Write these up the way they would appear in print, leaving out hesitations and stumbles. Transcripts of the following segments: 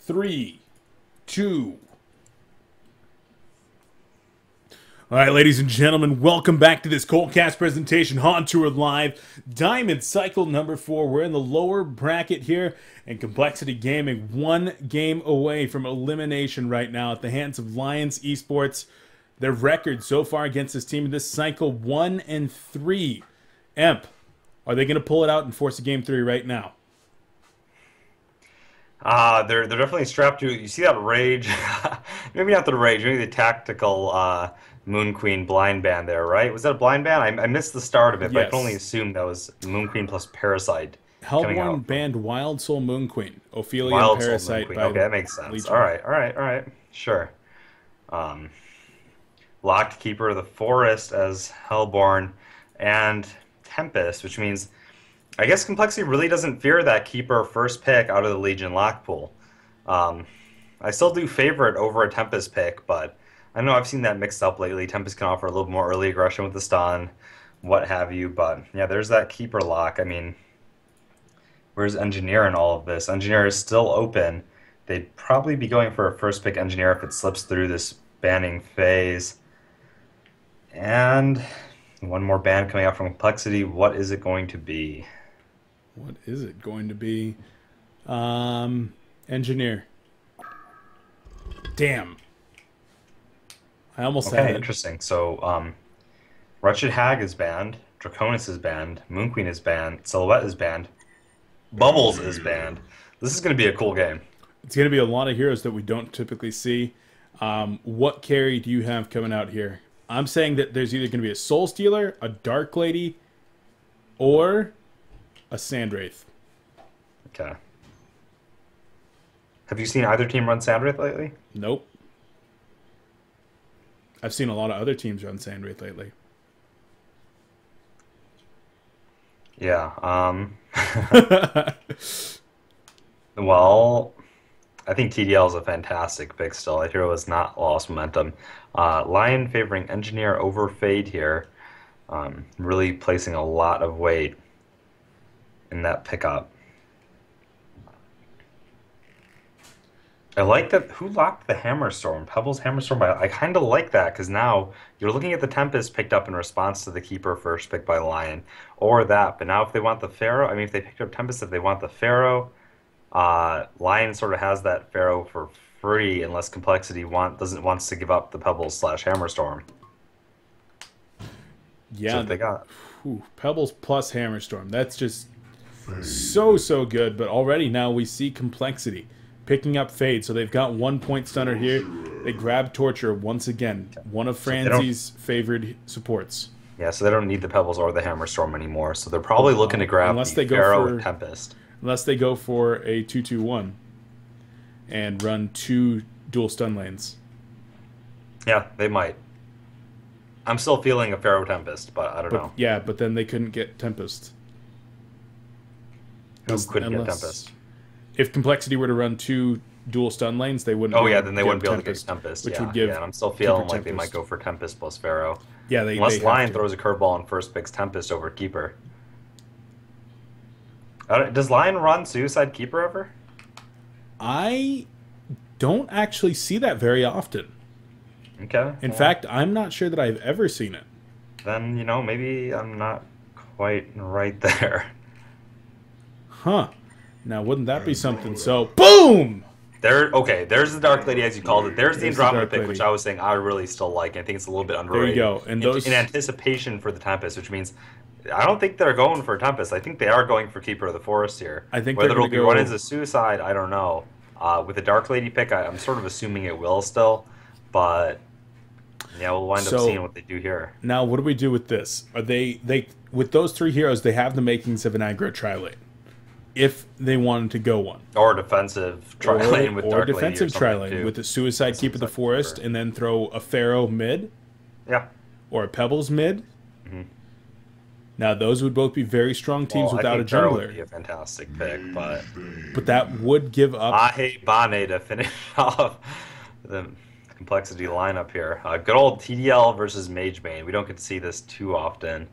3, 2. All right, ladies and gentlemen, welcome back to this coLcast presentation, HoN Tour Live, Diamond Cycle number 4. We're in the lower bracket here, and Complexity Gaming one game away from elimination right now at the hands of Lions Esports. Their record so far against this team in this cycle, 1-3. Emp, are they going to pull it out and force a game 3 right now? They're definitely strapped to. You see that rage? Maybe not the rage. Maybe the tactical Moon Queen blind band there, right? Was that a blind band? I missed the start of it, but I can only assume that was Moon Queen plus Parasite coming Hellborn out. banned Wild Soul Moon Queen, Ophelia and Wild Soul Moon Parasite Queen. by Okay, that makes sense. Legion. All right. Sure. Locked Keeper of the Forest as Hellborn and Tempest, which means I guess Complexity really doesn't fear that Keeper first pick out of the Legion lock pool. I still do favor it over a Tempest pick, but I know I've seen that mixed up lately. Tempest can offer a little more early aggression with the stun, what have you, but yeah, there's that Keeper lock. I mean, where's Engineer in all of this? Engineer is still open. They'd probably be going for a first pick Engineer if it slips through this banning phase. And one more ban coming out from Complexity. What is it going to be? What is it going to be? Engineer. Damn. I almost said Okay, it. interesting. So, Wretched Hag is banned. Draconis is banned. Moon Queen is banned. Silhouette is banned. Bubbles is banned. This is going to be a cool game. It's going to be a lot of heroes that we don't typically see. What carry do you have coming out here? I'm saying that there's either going to be a Soul Stealer, a Dark Lady, or a Sandwraith. Okay. Have you seen either team run Sandwraith lately? Nope. I've seen a lot of other teams run Sandwraith lately. Yeah. Well, I think TDL is a fantastic pick still. I hear it was not lost momentum. Lion favoring Engineer over Fade here. Really placing a lot of weight in that pickup. I like that. Who locked the Hammerstorm? Pebbles Hammerstorm. I kind of like that because now you're looking at the Tempest picked up in response to the Keeper first pick by Lion, or that. But now if they want the Pharaoh, I mean, if they picked up Tempest, if they want the Pharaoh, Lion sort of has that Pharaoh for free unless Complexity wants to give up the Pebbles / Hammerstorm. Yeah, so what they got. Pebbles plus Hammerstorm. That's just so good. But already now we see Complexity picking up Fade. So they've got 1 point stunner here. They grab Torture once again. One of Franzi's favored supports. Yeah, so they don't need the Pebbles or the Hammerstorm anymore. So they're probably looking to grab the Pharaoh and Tempest. Unless they go for a 2-2-1 and run 2 dual stun lanes. Yeah, they might. I'm still feeling a Pharaoh Tempest, but I don't know. Yeah, but then they couldn't get Tempest. Who couldn't get Tempest? If Complexity were to run 2 dual stun lanes, they wouldn't. Oh yeah, then they wouldn't be able to get Tempest. Which would give. Yeah, and I'm still feeling like they might go for Tempest plus Pharaoh. Yeah, unless Lion throws a curveball and first picks Tempest over Keeper. Does Lion run Suicide Keeper ever? I don't actually see that very often. Okay. In fact, I'm not sure that I've ever seen it. Then, maybe I'm not quite right there. Huh. Now, wouldn't that be something? So, boom! Okay, there's the Dark Lady, as you called it. There's the Andromeda pick, which I was saying I really still like. I think it's a little bit underrated. There you go. And in anticipation for the Tempest, which means I don't think they're going for Tempest. I think they are going for Keeper of the Forest here. I think whether it'll be run as a Suicide, I don't know. With the Dark Lady pick, I'm sort of assuming it will still, but yeah, we'll wind up seeing what they do here. Now, what do we do with this? Are they with those 3 heroes? They have the makings of an aggro tri-lane. If they wanted to go one, or defensive tri-lane with Dark Lady, or defensive tri-lane with a Suicide Keeper of the Forest, and then throw a Pharaoh mid, or a Pebbles mid. Now those would both be very strong teams without a jungler. Pharaoh would be a fantastic pick, but that would give up. I hate Bane to finish off the Complexity lineup here. Good old TDL versus Mage Bane. We don't get to see this too often.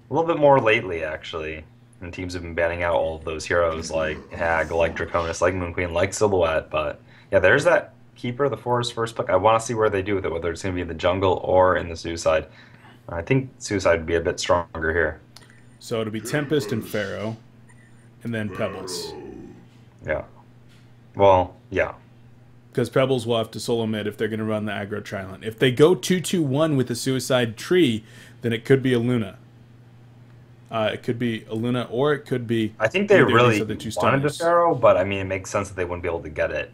A little bit more lately, actually. And teams have been banning out all of those heroes like Hag, like Draconis, like Moon Queen, like Silhouette. But yeah, there's that Keeper, the Forest first pick. I want to see where they do with it, whether it's going to be in the jungle or in the Suicide. I think Suicide would be a bit stronger here. So it'll be Tempest and Pharaoh, and then Pebbles. Yeah. Well, yeah. Because Pebbles will have to solo mid if they're going to run the aggro Trilent. If they go 2-2-1 with the Suicide Tree, then it could be a Luna. It could be a Luna, or it could be... I think they really the two wanted the Pharaoh, but I mean, it makes sense that they wouldn't be able to get it.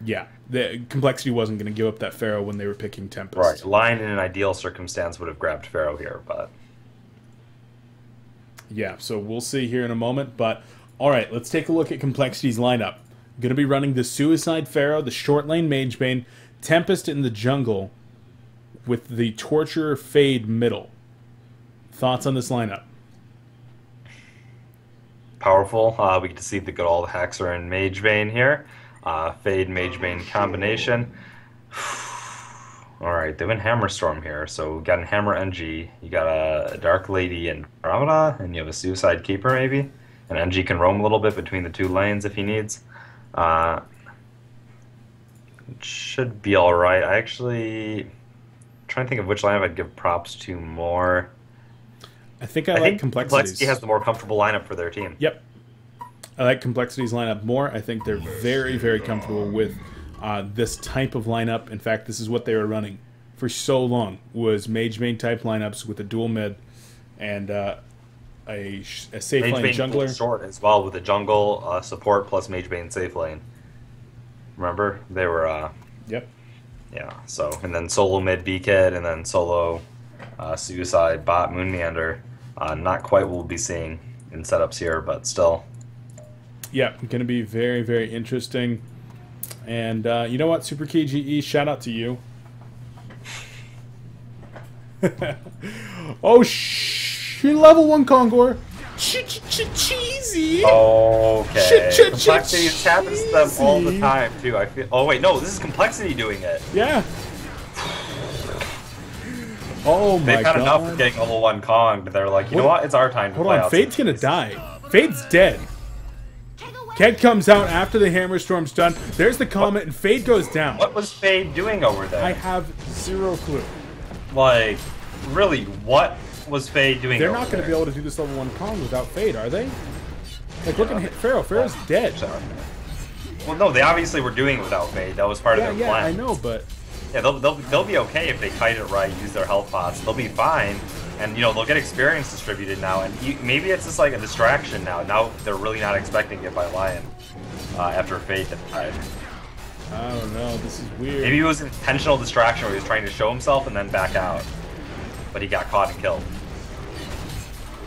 Yeah, the Complexity wasn't going to give up that Pharaoh when they were picking Tempest. Right. Lion in an ideal circumstance would have grabbed Pharaoh here, but... Yeah, so we'll see here in a moment. But, all right, let's take a look at Complexity's lineup. Going to be running the Suicide Pharaoh, the short lane Magebane, Tempest in the jungle, with the Torturer Fade middle. Thoughts on this lineup? Powerful. We get to see the good old Hexer and Magebane here. Fade Magebane combination. Alright, they went Hammerstorm here, so we got a Hammer NG, you got a Dark Lady and Andromeda, and you have a Suicide Keeper maybe. And NG can roam a little bit between the two lanes if he needs. It should be alright. I actually... I'm trying to think of which lineup I'd give props to more. I think I like Complexity has the more comfortable lineup for their team. Yep. I like Complexity's lineup more. I think they're very, very comfortable with this type of lineup. In fact, this is what they were running for so long, was Magebane type lineups with a dual mid and a safe lane jungler. Short as well, with a jungle support plus Magebane safe lane. Remember? They were... Yep. Yeah, so, and then solo mid B-Kid, and then solo Suicide bot Moon Meander. Not quite what we'll be seeing in setups here, but still. Yeah, going to be very, very interesting. And you know what, Super Key GE, shout out to you. Oh, level 1 Kongor. Cheesy. Okay. Complexity happens to them all the time, too. I feel. Oh, wait, no, this is Complexity doing it. Yeah. Oh, my God. They've had enough of getting level 1 Kong, but they're like, you know what, it's our time to play out. Hold on, Fade's going to die. Fade's dead. Ked comes out after the Hammerstorm's done. There's the Comet, and Fade goes down. What was Fade doing over there? I have zero clue. Like, really, what was Fade doing They're over not going to be able to do this level 1 Kong without Fade, are they? Like, look at Pharaoh. Pharaoh's dead. Well, no, they obviously were doing it without Fade. That was part of their plan. Yeah, I know, but... Yeah, they'll be okay if they kite it right, use their health pots. They'll be fine. And, you know, they'll get experience distributed now. And maybe it's just like a distraction now. Now they're really not expecting it by Lion after Fade died. I don't know. This is weird. Maybe it was an intentional distraction where he was trying to show himself and then back out. But he got caught and killed.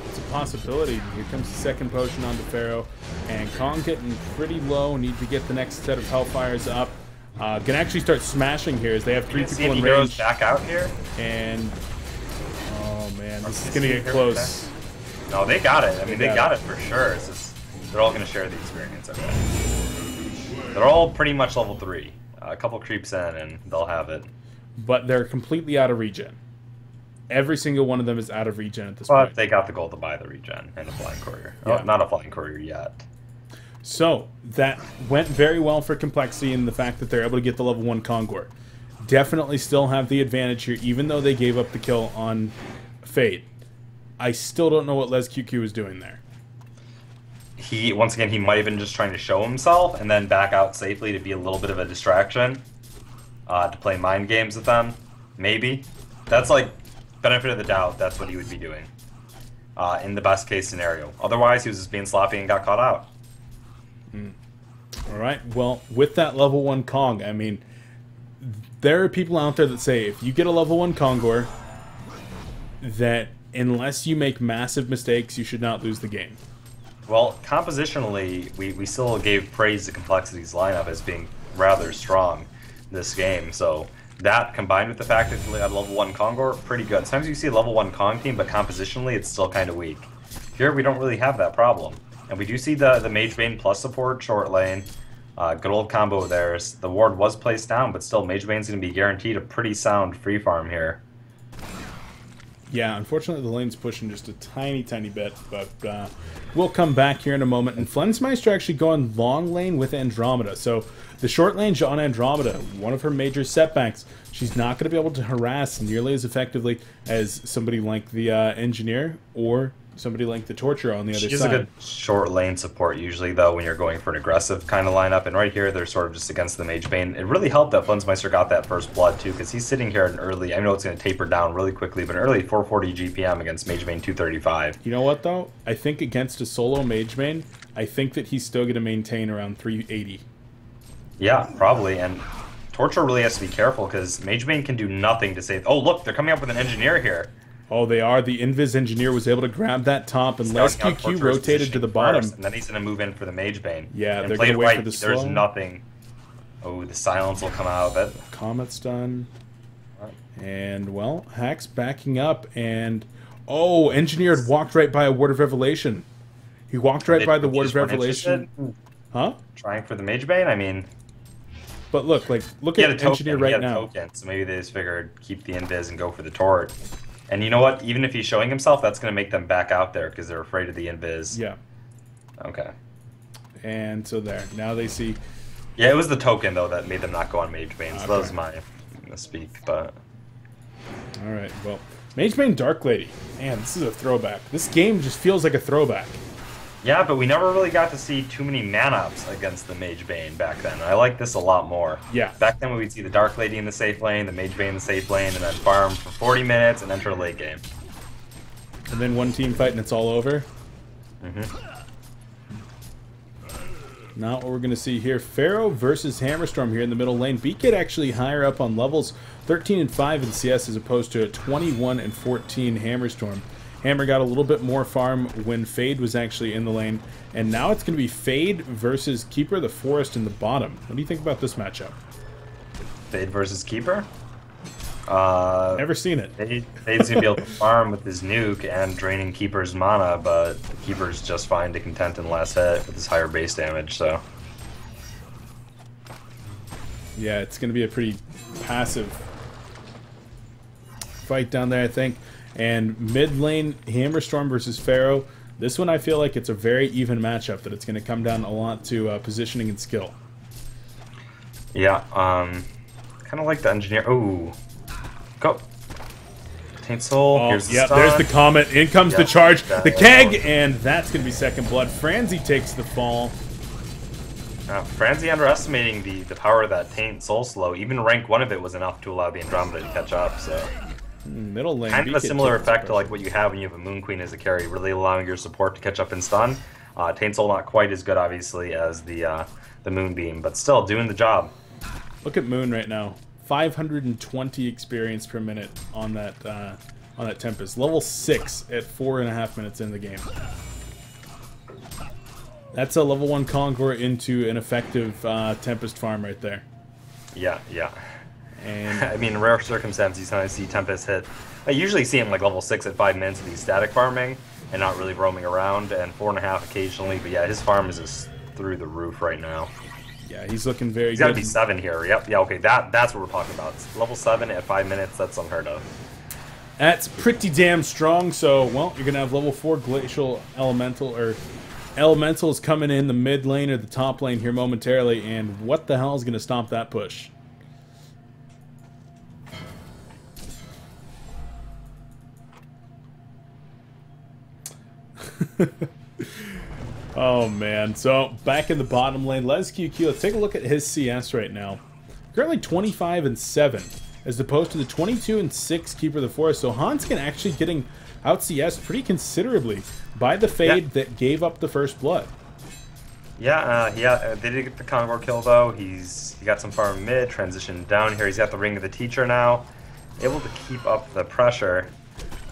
It's a possibility. Here comes the second potion onto Pharaoh. And Kong getting pretty low. Need to get the next set of Hellfires up. Gonna actually start smashing here as they have 3 people in range. Back out here? And... oh, man. This is gonna get close. No, they got it. I mean, they got it for sure. It's just... they're all gonna share the experience, okay. They're all pretty much level 3. A couple creeps in and they'll have it. But they're completely out of regen. Every single one of them is out of regen at this point. But they got the gold to buy the regen and a flying courier. Yeah. Oh, not a flying courier yet. So, that went very well for Complexity in the fact that they're able to get the level 1 Kongor. Definitely still have the advantage here, even though they gave up the kill on Fade. I still don't know what Les QQ was doing there. Once again, he might have been just trying to show himself and then back out safely to be a little bit of a distraction. To play mind games with them. Maybe. That's like, benefit of the doubt, that's what he would be doing. In the best case scenario. Otherwise, he was just being sloppy and got caught out. Alright, well, with that level 1 Kong, I mean, there are people out there that say if you get a level 1 Kongor, that unless you make massive mistakes, you should not lose the game. Well, compositionally, we still gave praise to Complexity's lineup as being rather strong this game, so that combined with the fact that they had level 1 Kongor, pretty good. Sometimes you see a level 1 Kong team, but compositionally it's still kind of weak. Here we don't really have that problem. And we do see the Magebane plus support short lane. Good old combo of theirs. The ward was placed down, but still Magebane's going to be guaranteed a pretty sound free farm here. Yeah, unfortunately the lane's pushing just a tiny, tiny bit, but we'll come back here in a moment. And Flensmeister actually going long lane with Andromeda. So the short lane on Andromeda, one of her major setbacks, she's not going to be able to harass nearly as effectively as somebody like the Engineer or somebody like the Torturer on the other side. She's a good short lane support usually, though, when you're going for an aggressive kind of lineup. And right here, they're sort of just against the Mage Bane. It really helped that Flensmeister got that first blood, too, because he's sitting here at an early... I know it's going to taper down really quickly, but an early 440 GPM against Mage Bane 235. You know what, though? I think against a solo Mage Bane, I think that he's still going to maintain around 380. Yeah, probably. And Torturer really has to be careful, because Mage Bane can do nothing to save... Oh, look, they're coming up with an Engineer here. Oh, they are. The Invis Engineer was able to grab that top, and Les QQ rotated to the bottom. First, and then he's going to move in for the Mage Bane. Yeah, and they're going to wait for the slow. There's nothing. Oh, the silence will come out of it. Comet's done. And, well, Hack's backing up, and... Oh, Engineer had walked right by a Ward of Revelation. He walked right by the Ward of Revelation. Huh? Trying for the Mage Bane? I mean... But look at Engineer right now. Token, so maybe they just figured keep the Invis and go for the Tort. And you know what? Even if he's showing himself, that's going to make them back out there because they're afraid of the Invis. Yeah. Okay. And so there. Now they see... Yeah, it was the token, though, that made them not go on Mage Bane. So that was my misspeak, but... Alright, well... Mage Bane Dark Lady. Man, this is a throwback. This game just feels like a throwback. Yeah, but we never really got to see too many man-ups against the Mage Bane back then. I like this a lot more. Yeah. Back then we'd see the Dark Lady in the safe lane, the Mage Bane in the safe lane, and then farm for 40 minutes and enter a late game. And then one team fight and it's all over? Mm-hmm. Not what we're going to see here. Pharaoh versus Hammerstorm here in the middle lane. BKit actually higher up on levels, 13 and 5 in CS as opposed to a 21 and 14 Hammerstorm. Hammer got a little bit more farm when Fade was actually in the lane. And now it's going to be Fade versus Keeper of the Forest in the bottom. What do you think about this matchup? Fade versus Keeper? Never seen it. Fade's going to be able to farm with his nuke and draining Keeper's mana, but Keeper's just fine to content in the last hit with his higher base damage, so... Yeah, it's going to be a pretty passive fight down there, I think. And mid lane, Hammerstorm versus Pharaoh. This one I feel like it's a very even matchup, that it's going to come down a lot to positioning and skill. Yeah, kind of like the Engineer. Oh, go. Taint Soul. Oh, here's the yeah, stun. there's the Comet. In comes the charge. The keg, and that's going to be second blood. Franzi takes the fall. Franzi underestimating the power of that Taint Soul slow. Even rank 1 of it was enough to allow the Andromeda to catch up, so... Middle lane. Kind of a similar effect to like what you have when you have a Moon Queen as a carry, really allowing your support to catch up and stun. Taint Soul not quite as good, obviously, as the Moonbeam, but still doing the job. Look at Moon right now. 520 experience per minute on that Tempest. Level 6 at 4.5 minutes in the game. That's a level 1 Conqueror into an effective Tempest farm right there. Yeah, yeah. And I mean, in rare circumstances, I see Tempest hit. I usually see him like level 6 at 5 minutes of these static farming and not really roaming around, and 4.5 occasionally. But yeah, his farm is just through the roof right now. Yeah, he's looking very good. He's got to be 7 here. Yep. Yeah. Okay. That's what we're talking about. Level 7 at 5 minutes. That's unheard of. That's pretty damn strong. So, well, you're gonna have level 4 Glacial Elemental or Elementals coming in the mid lane or the top lane here momentarily. And what the hell is gonna stop that push? Oh man, so back in the bottom lane, Les QQ, let's take a look at his CS right now. Currently 25 and 7, as opposed to the 22 and 6 Keeper of the Forest. So HoN's actually getting out CS pretty considerably by the Fade that gave up the first blood. Yeah, they did get the Conqueror kill though. He got some farm mid, transitioned down here. He's got the Ring of the Teacher now, able to keep up the pressure.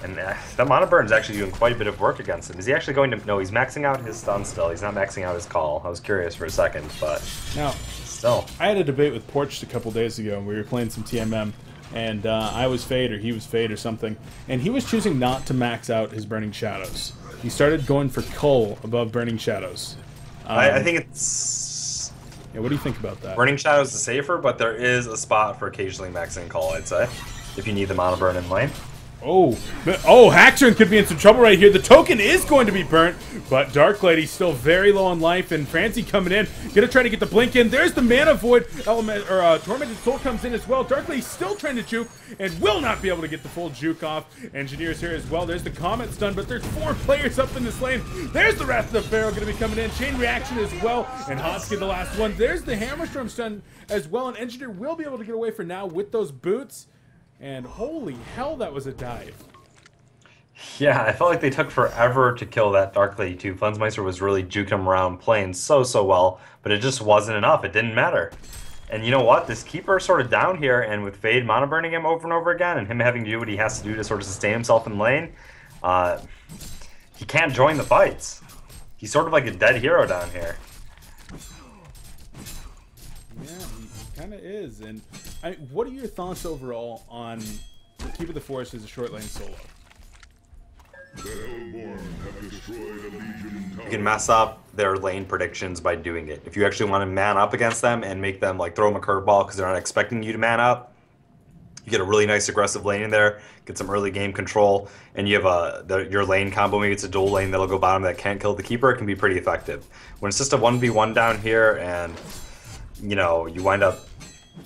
And the Mana Burn is actually doing quite a bit of work against him. Is he actually going to... No, he's maxing out his stun still. He's not maxing out his coL. I was curious for a second, but... Now, still. I had a debate with Porch a couple days ago, and we were playing some TMM, and I was Fade, or he was Fade, or something, and he was choosing not to max out his Burning Shadows. He started going for coL above Burning Shadows. I think it's... Yeah, what do you think about that? Burning Shadows is safer, but there is a spot for occasionally maxing coL, I'd say, if you need the Mana Burn in lane. Oh, Haxorn could be in some trouble right here. The token is going to be burnt, but Dark Lady's still very low on life, and Francie coming in, gonna try to get the blink in. There's the Mana Void element, or Tormented Soul comes in as well. Dark Lady's still trying to juke, and will not be able to get the full juke off. Engineers here as well. There's the Comet stun, but there's 4 players up in this lane. There's the Wrath of the Pharaoh gonna be coming in. Chain Reaction as well, and Hotski the last one. There's the Hammerstorm stun as well, and Engineer will be able to get away for now with those boots. And holy hell, that was a dive. Yeah, I felt like they took forever to kill that Dark Lady too. Flensmeister was really juking him around, playing so well, but it just wasn't enough. It didn't matter. And you know what? This Keeper sort of down here, and with Fade mana burning him over and over again, and him having to do what he has to do to sort of sustain himself in lane, he can't join the fights. He's sort of like a dead hero down here. Yeah, he kind of is. And what are your thoughts overall on Keeper the Forest as a short lane solo? You can mess up their lane predictions by doing it. If you actually want to man up against them and make them like throw them a curveball because they're not expecting you to man up, you get a really nice aggressive lane in there, get some early game control, and you have your lane combo. Maybe it's a dual lane that'll go bottom that can't kill the Keeper. It can be pretty effective. When it's just a 1v1 down here and you know you wind up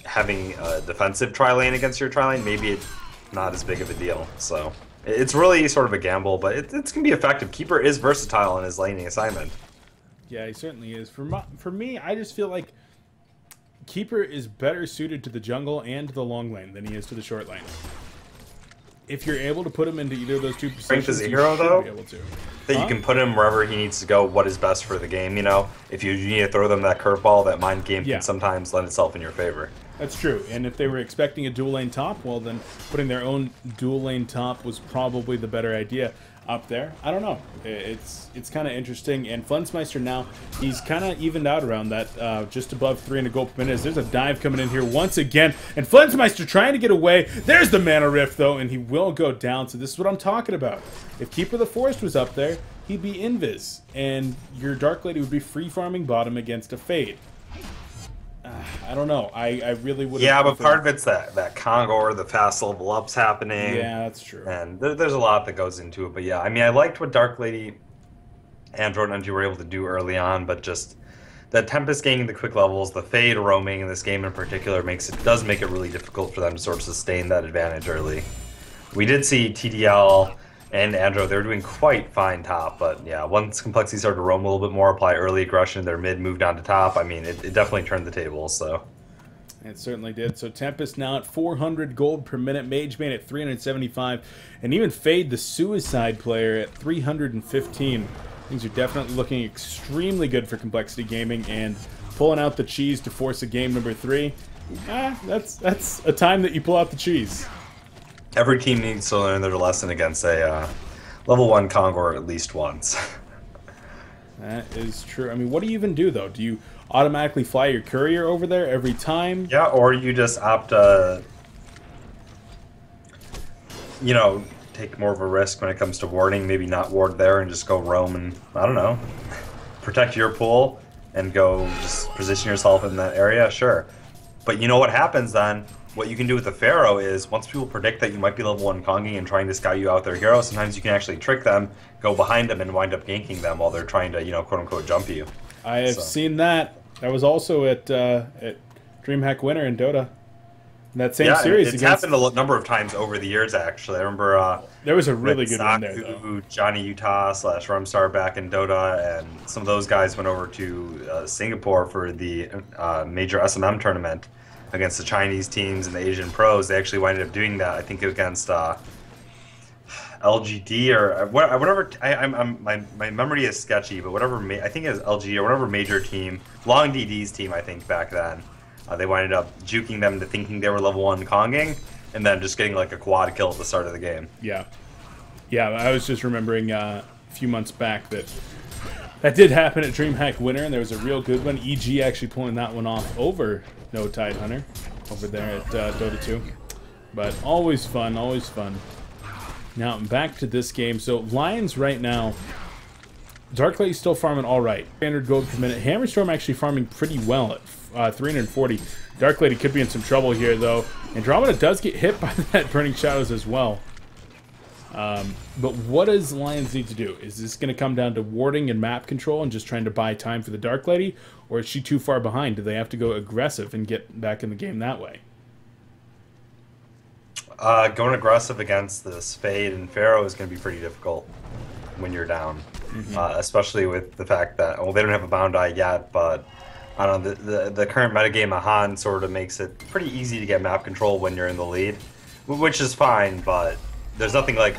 having a defensive tri lane against your tri lane, maybe it's not as big of a deal. So it's really sort of a gamble, but it's going to be effective. Keeper is versatile in his laning assignment. Yeah, he certainly is. For me, I just feel like Keeper is better suited to the jungle and to the long lane than he is to the short lane. If you're able to put him into either of those two positions, Strength as a hero, though, be able to. that you can put him wherever he needs to go, what is best for the game, you know? If you need to throw them that curveball, that mind game can sometimes lend itself in your favor. That's true. And if they were expecting a dual lane top, well then putting their own dual lane top was probably the better idea up there. I don't know. It's kind of interesting. And Flensmeister now, he's kind of evened out around that, just above 300 gold per minute. There's a dive coming in here once again. And Flensmeister trying to get away. There's the Mana Rift though, and he will go down. So this is what I'm talking about. If Keeper of the Forest was up there, he'd be invis. And your Dark Lady would be free farming bottom against a Fade. I don't know. I really would. Yeah, but part of it's that Kongor, the fast level ups happening. Yeah, that's true. And there's a lot that goes into it. But yeah, I mean, I liked what Dark Lady and Jordan were able to do early on, but just that Tempest gaining the quick levels, the Fade roaming in this game in particular does make it really difficult for them to sort of sustain that advantage early. We did see TDL and Andro, they were doing quite fine top, but yeah, once Complexity started to roam a little bit more, apply early aggression, their mid moved on to top, I mean, it definitely turned the tables, so. It certainly did. So Tempest now at 400 gold per minute, Mageman at 375, and even Fade, the Suicide player, at 315. Things are definitely looking extremely good for Complexity Gaming, and pulling out the cheese to force a game number 3, that's a time that you pull out the cheese. Every team needs to learn their lesson against a level 1 Kongor at least once. That is true. I mean, what do you even do, though? Do you automatically fly your courier over there every time? Yeah, or you just opt to, you know, take more of a risk when it comes to warding, maybe not ward there and just go roam and, I don't know, protect your pool and go just position yourself in that area, sure. But you know what happens then? What you can do with the Pharaoh is, once people predict that you might be level 1 Konging and trying to scout you out their hero, sometimes you can actually trick them, go behind them, and wind up ganking them while they're trying to, you know, quote-unquote jump you. I have seen that. That was also at DreamHack Winter in Dota. In that same series. It's happened a number of times over the years, actually. I remember there was a really good one there, though. Johnny Utah / Rumstar back in Dota, and some of those guys went over to Singapore for the major SMM tournament against the Chinese teams and the Asian pros. They actually winded up doing that, I think, against LGD or whatever. My memory is sketchy, but whatever. I think it was LG or whatever major team, Long DD's team, I think back then. They winded up juking them to thinking they were level 1 Konging, and then just getting like a quad kill at the start of the game. Yeah, I was just remembering a few months back that did happen at DreamHack Winter, and there was a real good one. EG actually pulling that one off over No Tide Hunter over there at Dota 2. But always fun, always fun. Now, back to this game. So, Lions right now, Dark Lady's still farming all right. 300 gold per minute. Hammerstorm actually farming pretty well at 340. Dark Lady could be in some trouble here, though. Andromeda does get hit by that Burning Shadows as well. But what does Lions need to do? Is this going to come down to warding and map control and just trying to buy time for the Dark Lady? Or is she too far behind? Do they have to go aggressive and get back in the game that way? Going aggressive against this Fade and Pharaoh is going to be pretty difficult when you're down. Especially with the fact that, well, they don't have a Bound Eye yet, but I don't know, the current metagame of HoN sort of makes it pretty easy to get map control when you're in the lead, which is fine, but there's nothing like,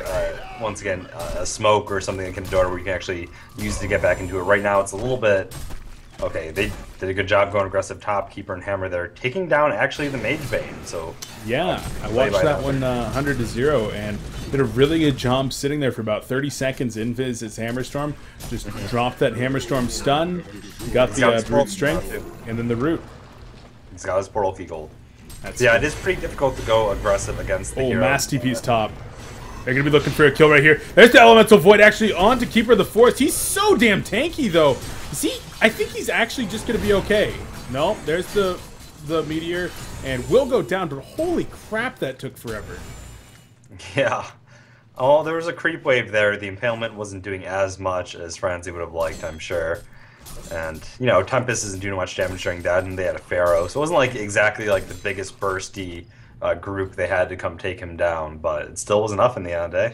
once again, a smoke or something that can do it where you can actually use it to get back into it. Right now, it's a little bit... Okay, they did a good job going aggressive top, Keeper and Hammer there, taking down actually the Mage Bane, so... Yeah, I watched that one 100-0 and did a really good job sitting there for about 30 seconds. Invis his Hammerstorm, just dropped that Hammerstorm stun, got the brute strength, and then the root. He's got his Portal Key Gold. Yeah, it is pretty difficult to go aggressive against the hero. Mass TP's top. They're going to be looking for a kill right here. There's the Elemental Void actually on to Keeper of the Forest. He's so damn tanky, though. See, I think he's actually just going to be okay. No, there's the Meteor, and will go down, but holy crap, that took forever. Yeah. Oh, there was a creep wave there. The Impalement wasn't doing as much as Franzi would have liked, I'm sure. And, you know, Tempest isn't doing much damage during that, and they had a Pharaoh. So it wasn't like exactly like the biggest bursty group they had to come take him down, but it still was enough in the end, eh?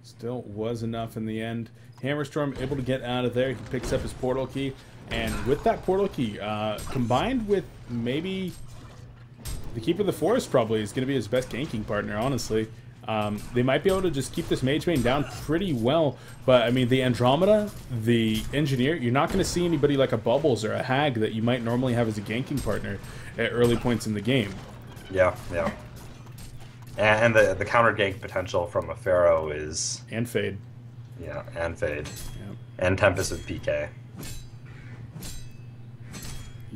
Still was enough in the end. Hammerstorm able to get out of there. He picks up his Portal Key, and with that Portal Key, combined with maybe the Keeper of the Forest probably is going to be his best ganking partner, honestly. They might be able to just keep this Mage Bane down pretty well, but I mean, the Andromeda, the Engineer, you're not going to see anybody like a Bubbles or a Hag that you might normally have as a ganking partner at early points in the game. Yeah, yeah. And the counter gank potential from a Pharaoh is... And Fade. Yeah, and Fade. Yep. And Tempest with PK.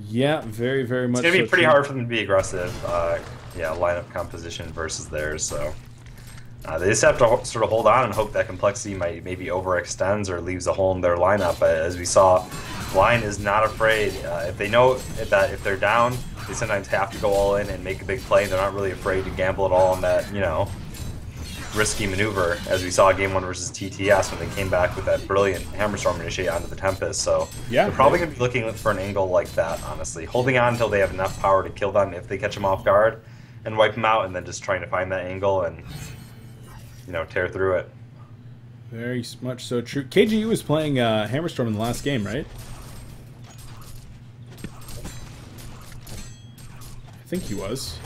Yeah, very, very much. It's going to be pretty hard for them to be aggressive, yeah, lineup composition versus theirs, so... they just have to sort of hold on and hope that Complexity maybe overextends or leaves a hole in their lineup. As we saw, Lion is not afraid. If they know that if they're down, they sometimes have to go all in and make a big play. They're not really afraid to gamble at all on that, you know, risky maneuver, as we saw Game 1 versus TTS when they came back with that brilliant Hammerstorm initiate onto the Tempest. So yeah, they're probably going to be looking for an angle like that, honestly. Holding on until they have enough power to kill them if they catch them off guard and wipe them out, and then just trying to find that angle and, you know, tear through it. Very much so true. KGU was playing Hammerstorm in the last game, right? I think he was.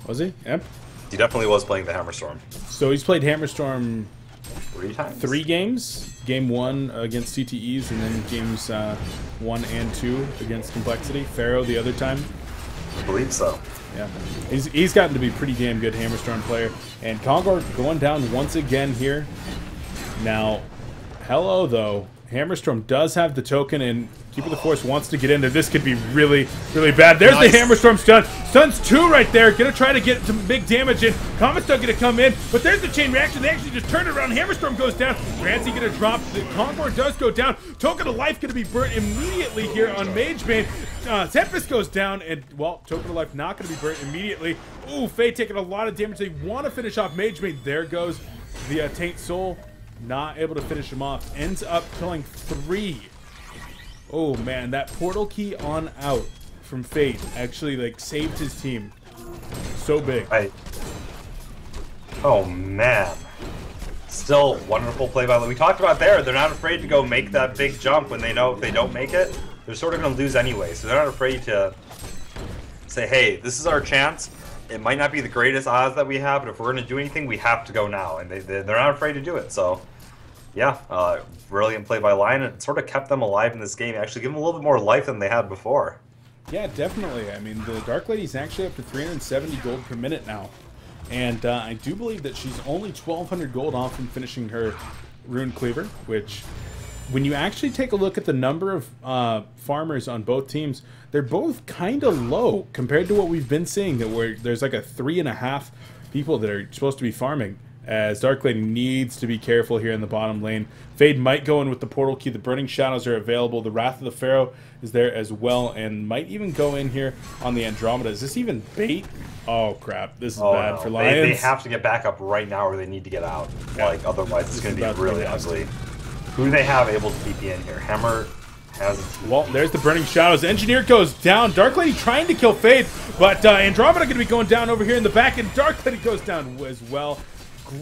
Was he? Yep. He definitely was playing the Hammerstorm. So he's played Hammerstorm 3 times. 3 games. Game 1 against CTEs, and then games 1 and 2 against Complexity. Pharaoh the other time. I believe so. Yeah, he's gotten to be a pretty damn good Hammerstorm player. And Kongor going down once again here. Now, hello though. Hammerstorm does have the token, and Keeper of the Force wants to get in there. This could be really, really bad. There's the Hammerstorm stun. Stun's 2 right there. Gonna try to get some big damage in. Comet's still gonna come in, but there's the chain reaction. They actually just turn it around. Hammerstorm goes down. Rancy gonna drop. The Kongor does go down. Token of Life gonna be burnt immediately here on Mage Bane. Tempest goes down, and, well, Token of Life not gonna be burnt immediately. Ooh, Faye taking a lot of damage. They want to finish off Mage Bane. There goes the Taint Soul. Not able to finish him off. Ends up killing 3. Oh man, that Portal Key on out from Fate actually like saved his team. So big. Oh man. Still wonderful play by them. We talked about there, they're not afraid to go make that big jump when they know if they don't make it, they're sort of going to lose anyway. So they're not afraid to say, hey, this is our chance. It might not be the greatest odds that we have, but if we're going to do anything, we have to go now. And they're not afraid to do it. So, yeah, brilliant play by Lion. It sort of kept them alive in this game. Actually, give them a little bit more life than they had before. Yeah, definitely. I mean, the Dark Lady's actually up to 370 gold per minute now. And I do believe that she's only 1,200 gold off from finishing her Rune Cleaver, which, when you actually take a look at the number of farmers on both teams, they're both kind of low compared to what we've been seeing, that where there's like a 3.5 people that are supposed to be farming. as Dark Lady needs to be careful here in the bottom lane. Fade might go in with the portal key. The Burning Shadows are available. The Wrath of the Pharaoh is there as well, and might even go in here on the Andromeda. Is this even bait? Oh crap, this is bad no. for Lions. They have to get back up right now or they need to get out. Yeah. Like, otherwise it's going to be really ugly. Who do they have able to TP in here? Hammer has a TP. Well, there's the Burning Shadows. Engineer goes down. Dark Lady trying to kill Fade, but Andromeda going to be going down over here in the back, and Dark Lady goes down as well.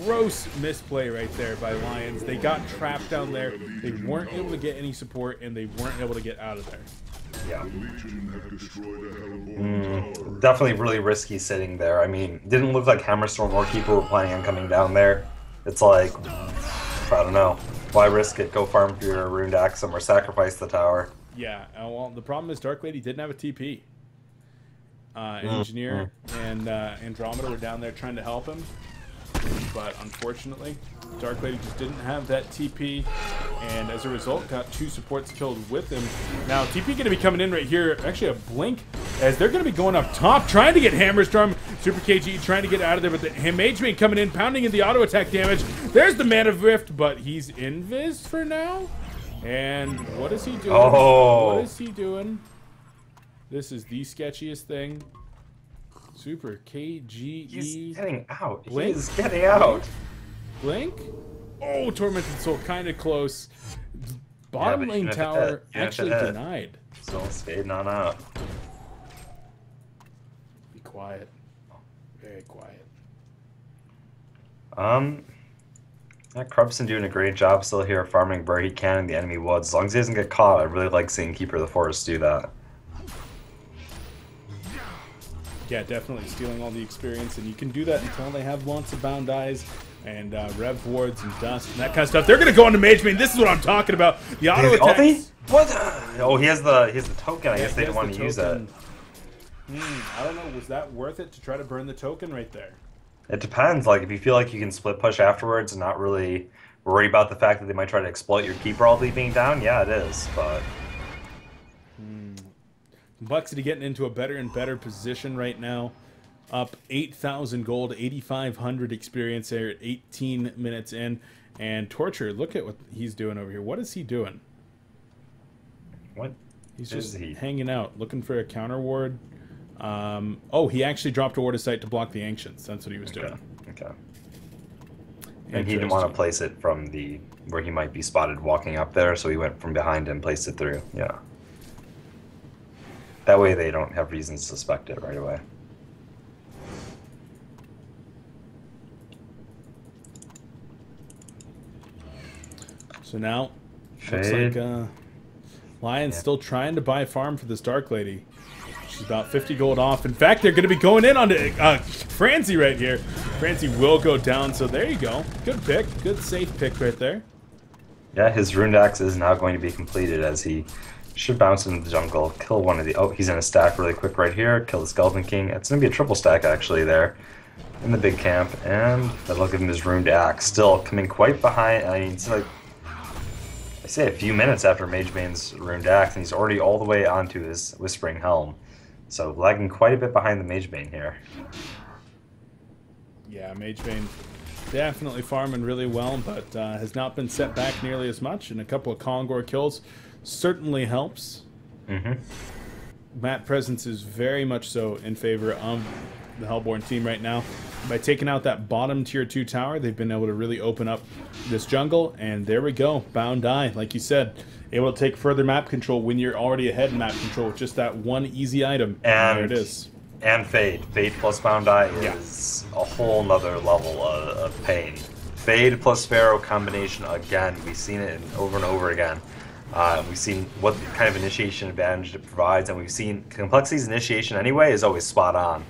Gross misplay right there by Lions. They got trapped down there. They weren't able to get any support, and they weren't able to get out of there. Yeah. Definitely really risky sitting there. I mean, didn't look like Hammerstorm or Keeper were planning on coming down there. It's like, I don't know. Why risk it? Go farm for your Runed Axe somewhere. Sacrifice the tower. Yeah, well, the problem is Dark Lady didn't have a TP. Engineer and Andromeda were down there trying to help him. But unfortunately, Dark Lady just didn't have that TP, and as a result, got 2 supports killed with him. Now, TP going to be coming in right here. Actually, a blink, as they're going to be going up top, trying to get Hammerstorm. Super KG trying to get out of there, but the Mage Mane coming in, pounding in the auto attack damage. There's the Mana Rift, but he's invis for now. And what is he doing? Oh. What is he doing? This is the sketchiest thing. Super KGE. He's getting out. Blink? He's getting out. Blink? Oh, Tormented Soul, kind of close. Bottom lane tower actually denied. So skating on out. Be quiet. Very quiet. Krubson doing a great job still here farming where he can in the enemy woods. As long as he doesn't get caught, I really like seeing Keeper of the Forest do that. Yeah, definitely stealing all the experience, and you can do that until they have lots of bound eyes and rev wards and dust and that kind of stuff. They're gonna go into Mage Mane. This is what I'm talking about. The auto attacks. What? Oh, he has the token. I guess they didn't want to use it. I don't know. Was that worth it to try to burn the token right there? It depends. Like, if you feel like you can split push afterwards and not really worry about the fact that they might try to exploit your keeper all being down, yeah, it is. But Complexity getting into a better and better position right now. Up 8,000 gold, 8,500 experience there at 18 minutes in. And Torture, look at what he's doing over here. What is he doing? What? He's just hanging out, looking for a counter ward. Oh, he actually dropped a ward of sight to block the Ancients. That's what he was doing. Okay. And he didn't want to place it from the where he might be spotted walking up there, so he went from behind and placed it through. Yeah. That way they don't have reason to suspect it right away. So now, looks like Lion's still trying to buy a farm for this Dark Lady. She's about 50 gold off. In fact, they're going to be going in on Francie right here. Francie will go down, so there you go. Good pick. Good safe pick right there. Yeah, his Runed Axe is now going to be completed as he should bounce into the jungle, kill one of the... Oh, he's in a stack really quick right here. Kill the Skeleton King. It's going to be a triple stack, actually, there in the big camp. And that'll give him his Runed Axe. Still coming quite behind. I mean, it's like... I say a few minutes after Mage Mane's Runed Axe, and he's already all the way onto his Whispering Helm. So lagging quite a bit behind the Mage Mane here. Yeah, Mage Mane definitely farming really well, but has not been set back nearly as much. And a couple of Kongor kills certainly helps. Map presence is very much so in favor of the Hellborn team right now. By taking out that bottom tier 2 tower, they've been able to really open up this jungle, and there we go. Bound Eye, like you said, able to take further map control when you're already ahead in map control with just that one easy item. And there it is. And Fade. Fade plus Bound Eye is a whole nother level of pain. Fade plus Pharaoh combination, again, we've seen it over and over again. We've seen what kind of initiation advantage it provides, and we've seen Complexity's initiation anyway is always spot on.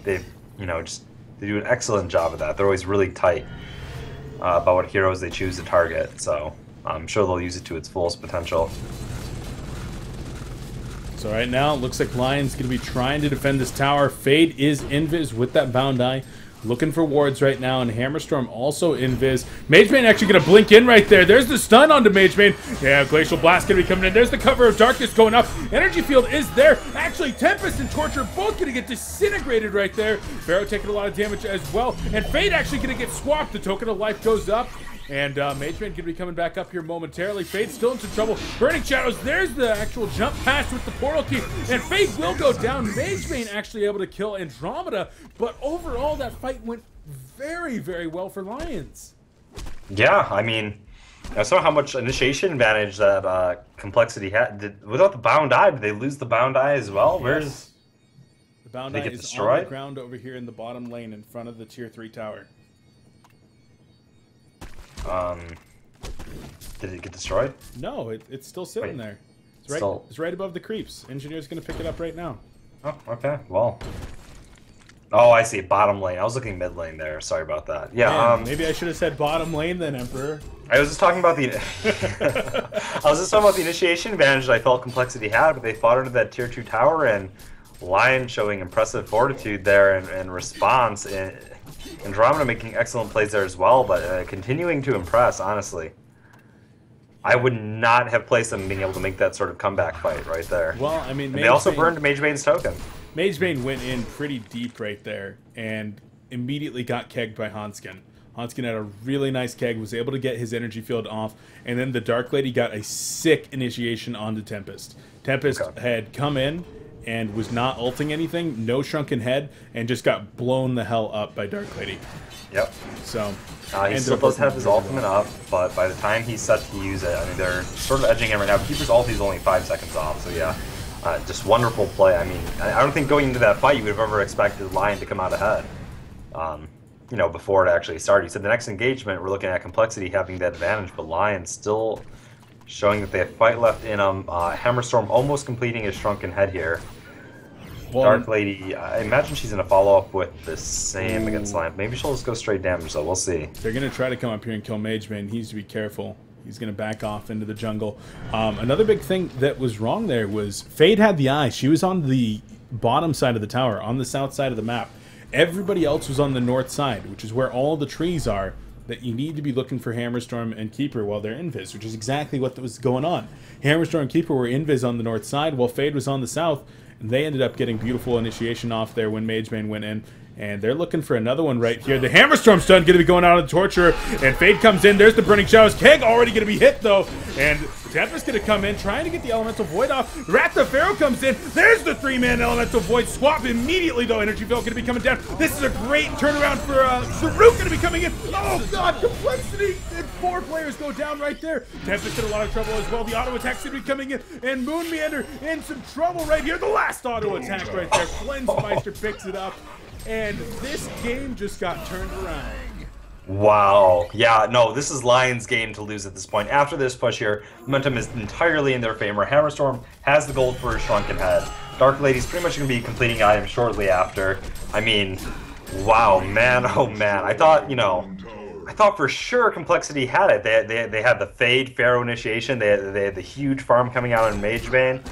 They've, you know, they do an excellent job of that. They're always really tight about what heroes they choose to target, so I'm sure they'll use it to its fullest potential. So right now, it looks like Lion's going to be trying to defend this tower. Fade is invis with that Bound Eye. looking for wards right now, and Hammerstorm also invis. Magebane actually going to blink in right there. There's the stun onto Magebane. Yeah, Glacial Blast going to be coming in. There's the cover of darkness going up. Energy field is there. Actually, Tempest and Torture both going to get disintegrated right there. Pharaoh taking a lot of damage as well, and Fade actually going to get swapped. The token of life goes up. And Magebane going to be coming back up here momentarily. Fade's still in some trouble. Burning Shadows, there's the actual jump pass with the portal key. And Fade will go down. Magebane actually able to kill Andromeda. But overall, that fight went very, very well for Lions. Yeah, I mean, I saw how much initiation advantage that Complexity had. Without the Bound Eye, did they lose the Bound Eye as well? Yes. Where's... The Bound Eye is on the ground over here in the bottom lane in front of the tier 3 tower. Did it get destroyed? No, it's still sitting there. It's right above the creeps. Engineer's gonna pick it up right now. Oh, okay. Well. Oh, I see. Bottom lane. I was looking mid lane there. Sorry about that. Yeah. Man, maybe I should have said bottom lane then, Emperor. I was just talking about the. I was just talking about the initiation advantage that I felt Complexity had, but they fought into that tier 2 tower, and Lion showing impressive fortitude there and response. Andromeda making excellent plays there as well, but continuing to impress, honestly. I would not have placed them being able to make that sort of comeback fight right there. Well, I mean, they also burned Magebane's token. Magebane went in pretty deep right there and immediately got kegged by Hanskin. Hanskin had a really nice keg, was able to get his energy field off, and then the Dark Lady got a sick initiation onto Tempest. Tempest had come in and was not ulting anything, no shrunken head, and just got blown the hell up by Dark Lady. Yep. So he still does have his ultimate up, but by the time he's set to use it, I mean, they're sort of edging him right now. Keeper's ulti is only 5 seconds off, so yeah, just wonderful play. I mean, I don't think going into that fight you would have ever expected Lion to come out ahead, you know, before it actually started. You said the next engagement, we're looking at Complexity having that advantage, but Lion still showing that they have fight left in them. Hammerstorm almost completing his shrunken head here. Well, Dark Lady, I imagine she's going to follow up with the same against Lion. Maybe she'll just go straight damage, so we'll see. They're going to try to come up here and kill Magebane. He needs to be careful. He's going to back off into the jungle. Another big thing that was wrong there was Fade had the eye. She was on the bottom side of the tower, on the south side of the map. Everybody else was on the north side, which is where all the trees are, that you need to be looking for Hammerstorm and Keeper while they're invis, which is exactly what was going on. Hammerstorm and Keeper were invis on the north side, while Fade was on the south. And they ended up getting beautiful initiation off there when Magebane went in. And they're looking for another one right here. The Hammerstorm stun going to be going out on the Torture. And Fade comes in. There's the Burning Showers. Keg already going to be hit, though. And Tempest going to come in, trying to get the Elemental Void off. Rat the Pharaoh comes in. There's the 3-man Elemental Void. Swap immediately, though. Energy Field going to be coming down. This is a great turnaround for the Root going to be coming in. Oh, God. Complexity. And 4 players go down right there. Tempest in a lot of trouble as well. The auto attack's going to be coming in. And Moon Meander in some trouble right here. The last auto attack right there. Flensmeister picks it up. And this game just got turned around. Wow. Yeah, no, this is Lions' game to lose at this point. After this push here, momentum is entirely in their favor. Hammerstorm has the gold for his shrunken head. Dark Lady's pretty much going to be completing items shortly after. I mean, wow, man, oh man. I thought, you know, I thought for sure Complexity had it. They had the Fade Pharaoh initiation. They had the huge farm coming out in Magebane.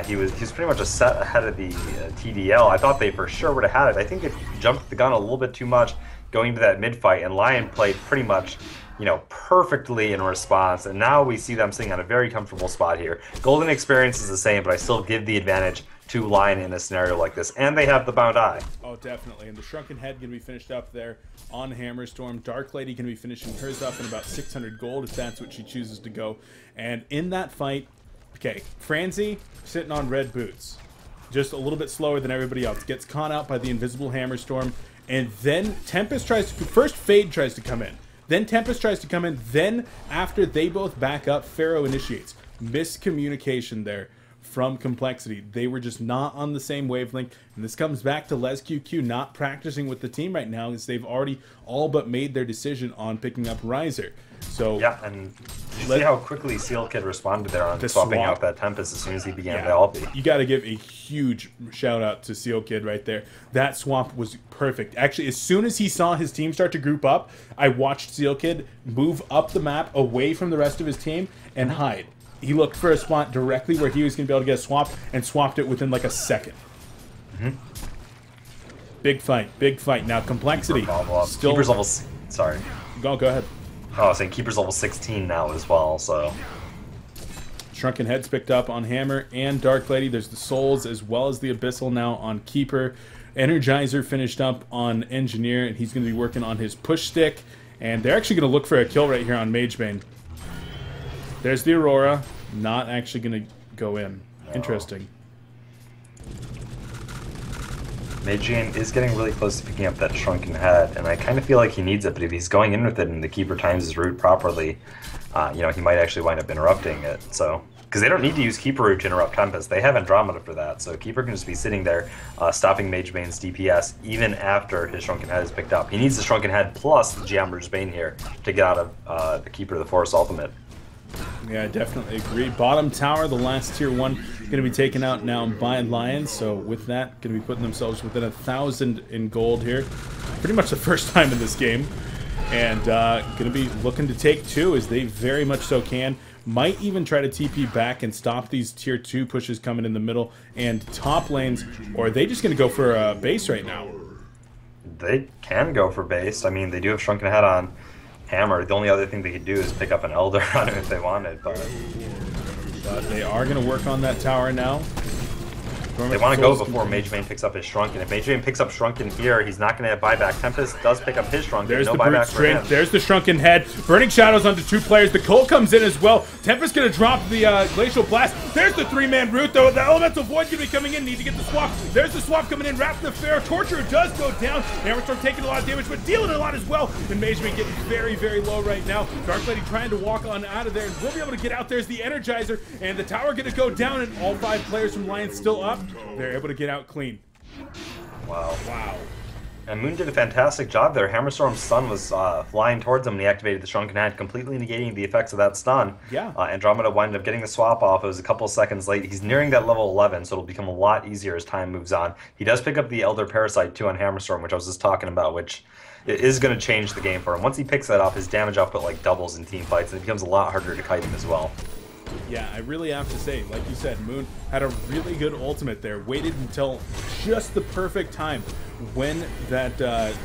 He was pretty much a set ahead of the TDL. I thought they for sure would have had it. I think they jumped the gun a little bit too much going into that mid fight, and Lion played pretty much, you know, perfectly in response. And now we see them sitting on a very comfortable spot here. Golden experience is the same, but I still give the advantage to Lion in a scenario like this. And they have the Bound Eye. Oh, definitely. And the Shrunken Head going to be finished up there on Hammerstorm. Dark Lady going to be finishing hers up in about 600 gold if that's what she chooses to go. And in that fight, okay, Franzi sitting on red boots. Just a little bit slower than everybody else. Gets caught out by the invisible Hammerstorm. And then Tempest tries to... First, Fade tries to come in. Then Tempest tries to come in. Then, after they both back up, Pharaoh initiates. Miscommunication there from Complexity. They were just not on the same wavelength. And this comes back to LesQQ not practicing with the team right now, as they've already all but made their decision on picking up Riser. So yeah, and you see how quickly Seal Kid responded there on swapping out that Tempest as soon as he began the ulti. You got to give a huge shout out to Seal Kid right there. That swap was perfect. Actually, as soon as he saw his team start to group up, I watched Seal Kid move up the map away from the rest of his team and hide. He looked for a spot directly where he was going to be able to get a swap and swapped it within like a second. Big fight, big fight. Now complexity. Still. Keeper's level. Sorry. Go ahead. Oh, I was saying Keeper's level 16 now as well. So. Shrunken Head's picked up on Hammer and Dark Lady. There's the Souls as well as the Abyssal now on Keeper. Energizer finished up on Engineer, and he's going to be working on his push stick. And they're actually going to look for a kill right here on Magebane. There's the Aurora. Not actually going to go in. No. Interesting. Magebane is getting really close to picking up that Shrunken Head, and I kind of feel like he needs it, but if he's going in with it and the Keeper times his route properly, you know, he might actually wind up interrupting it. So, because they don't need to use Keeper route to interrupt Tempest. They have Andromeda for that, so Keeper can just be sitting there stopping Magebane's DPS even after his Shrunken Head is picked up. He needs the Shrunken Head plus the Geometer's Bane here to get out of the Keeper of the Forest ultimate. Yeah, I definitely agree. Bottom tower, the last tier 1, going to be taken out now by Lions. So with that, going to be putting themselves within 1,000 in gold here. Pretty much the first time in this game. And going to be looking to take 2 as they very much so can. Might even try to TP back and stop these tier 2 pushes coming in the middle and top lanes. Or are they just going to go for a base right now? They can go for base. I mean, they do have Shrunken Head on Hammer. The only other thing they could do is pick up an Elder on him if they wanted, but they are going to work on that tower now. They want to go before Magebane picks up his Shrunken. If Magebane picks up Shrunken here, he's not going to have buyback. Tempest does pick up his Shrunken. There's no the buyback Brute for him. Strength. There's the Shrunken Head. Burning Shadows onto 2 players. The coL comes in as well. Tempest going to drop the Glacial Blast. There's the 3-man route, though. The Elemental Void going to be coming in. Need to get the swap. There's the swap coming in. Wrap the Fair. Torture does go down. Hammerstorm taking a lot of damage, but dealing a lot as well. And Magebane getting very, very low right now. Dark Lady trying to walk on out of there. And we'll be able to get out. There's the Energizer. And the tower going to go down. And all 5 players from Lions still up. They're able to get out clean. Wow. Wow. And Moon did a fantastic job there. Hammerstorm's stun was flying towards him when he activated the Shrunken Head, completely negating the effects of that stun. Yeah. Andromeda wound up getting the swap off. It was a couple seconds late. He's nearing that level 11, so it'll become a lot easier as time moves on. He does pick up the Elder Parasite, too, on Hammerstorm, which I was just talking about, which is going to change the game for him. Once he picks that up, his damage output like doubles in team fights, and it becomes a lot harder to kite him as well. Yeah, I really have to say, like you said, Moon had a really good ultimate there. Waited until just the perfect time when that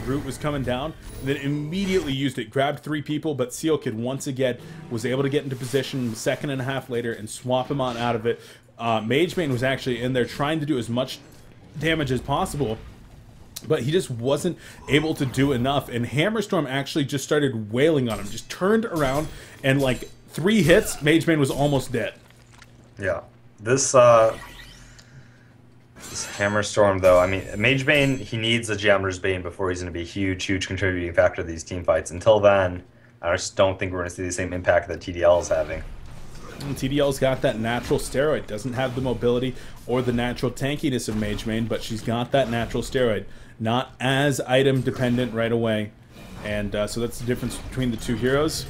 route was coming down, then immediately used it. Grabbed 3 people, but Seal Kid once again was able to get into position a second and a half later and swap him on out of it. Magebane was actually in there trying to do as much damage as possible, but he just wasn't able to do enough. And Hammerstorm actually just started wailing on him, just turned around and like 3 hits, Magebane was almost dead. Yeah. This Hammerstorm, though, I mean, Magebane, he needs a Geometer's Bane before he's going to be a huge, huge contributing factor to these team fights. Until then, I just don't think we're going to see the same impact that TDL is having. And TDL's got that natural steroid. Doesn't have the mobility or the natural tankiness of Magebane, but she's got that natural steroid. Not as item dependent right away. And so that's the difference between the 2 heroes.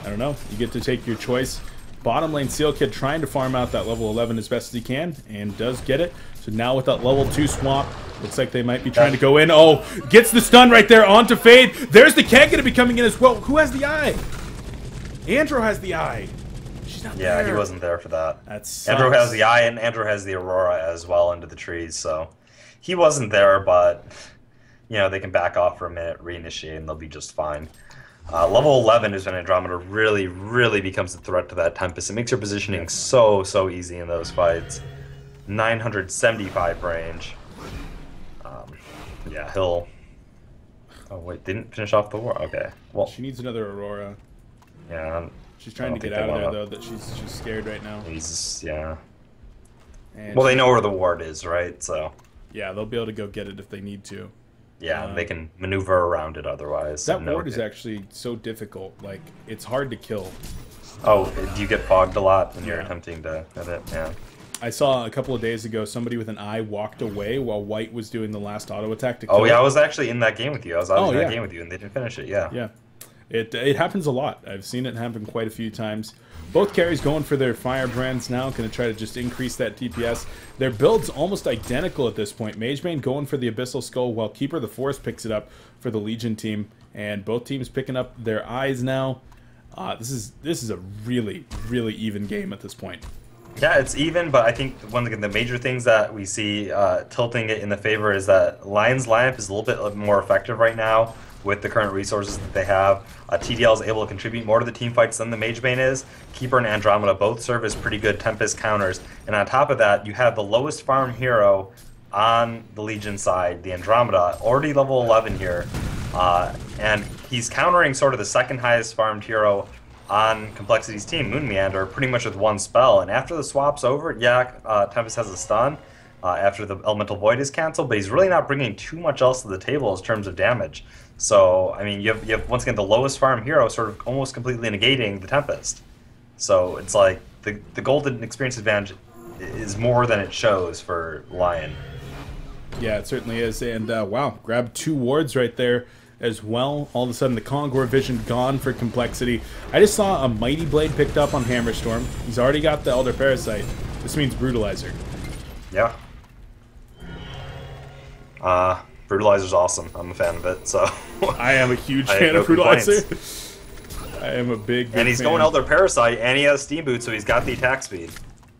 I don't know. You get to take your choice. Bottom lane Seal Kid trying to farm out that level 11 as best as he can, and does get it. So now with that level 2 swap, looks like they might be trying to go in. Oh, gets the stun right there onto Fade. There's the Keg going to be coming in as well. Who has the eye? Andro has the eye. She's not there. Yeah, he wasn't there for that. That's Andro has the eye, and Andro has the Aurora as well into the trees, so he wasn't there, but you know, they can back off for a minute, reinitiate, and they'll be just fine. Level 11 is when Andromeda really, really becomes a threat to that Tempest. It makes your positioning so, so easy in those fights. 975 range. Yeah, he'll... Oh, wait, didn't finish off the war? Okay. Well, she needs another Aurora. Yeah. She's trying to get out of there, though, that she's scared right now. Yeah. And well, they know where the ward is, right? So... Yeah, they'll be able to go get it if they need to. Yeah, they can maneuver around it otherwise. That ward is actually so difficult. Like, it's hard to kill. Oh, do you get fogged a lot when you're attempting to hit it? Yeah. I saw a couple of days ago somebody with an eye walked away while White was doing the last auto attack to kill. Oh, yeah, I was actually in that game with you. I was in that yeah. game with you, and they didn't finish it, yeah. Yeah. It happens a lot. I've seen it happen quite a few times. Both carries going for their firebrands now, going to try to just increase that DPS. Their build's almost identical at this point. Magebane going for the Abyssal Skull, while Keeper of the Forest picks it up for the Legion team. And both teams picking up their eyes now. This is a really, really even game at this point. Yeah, it's even, but I think one of the major things that we see tilting it in the favor is that Lion's lineup is a little bit more effective right now with the current resources that they have. TDL is able to contribute more to the team fights than the Mage Bane is. Keeper and Andromeda both serve as pretty good Tempest counters, and on top of that, you have the lowest farm hero on the Legion side, the Andromeda, already level 11 here, and he's countering sort of the second highest farmed hero on Complexity's team, Moon Meander, pretty much with one spell. And after the swap's over, yeah, Tempest has a stun after the Elemental Void is canceled, but he's really not bringing too much else to the table in terms of damage. So, I mean, you have once again the lowest farm hero sort of almost completely negating the Tempest. So it's like the golden experience advantage is more than it shows for Lion. Yeah, it certainly is. And wow, grabbed 2 wards right there as well. All of a sudden, the Kongor vision gone for Complexity. I just saw a Mighty Blade picked up on Hammerstorm. He's already got the Elder Parasite. This means Brutalizer. Yeah. Brutalizer's awesome. I'm a fan of it, so... I am a huge fan of Brutalizer. I am a big And he's fan. going Elder Parasite, and he has Steam Boot, so he's got the attack speed.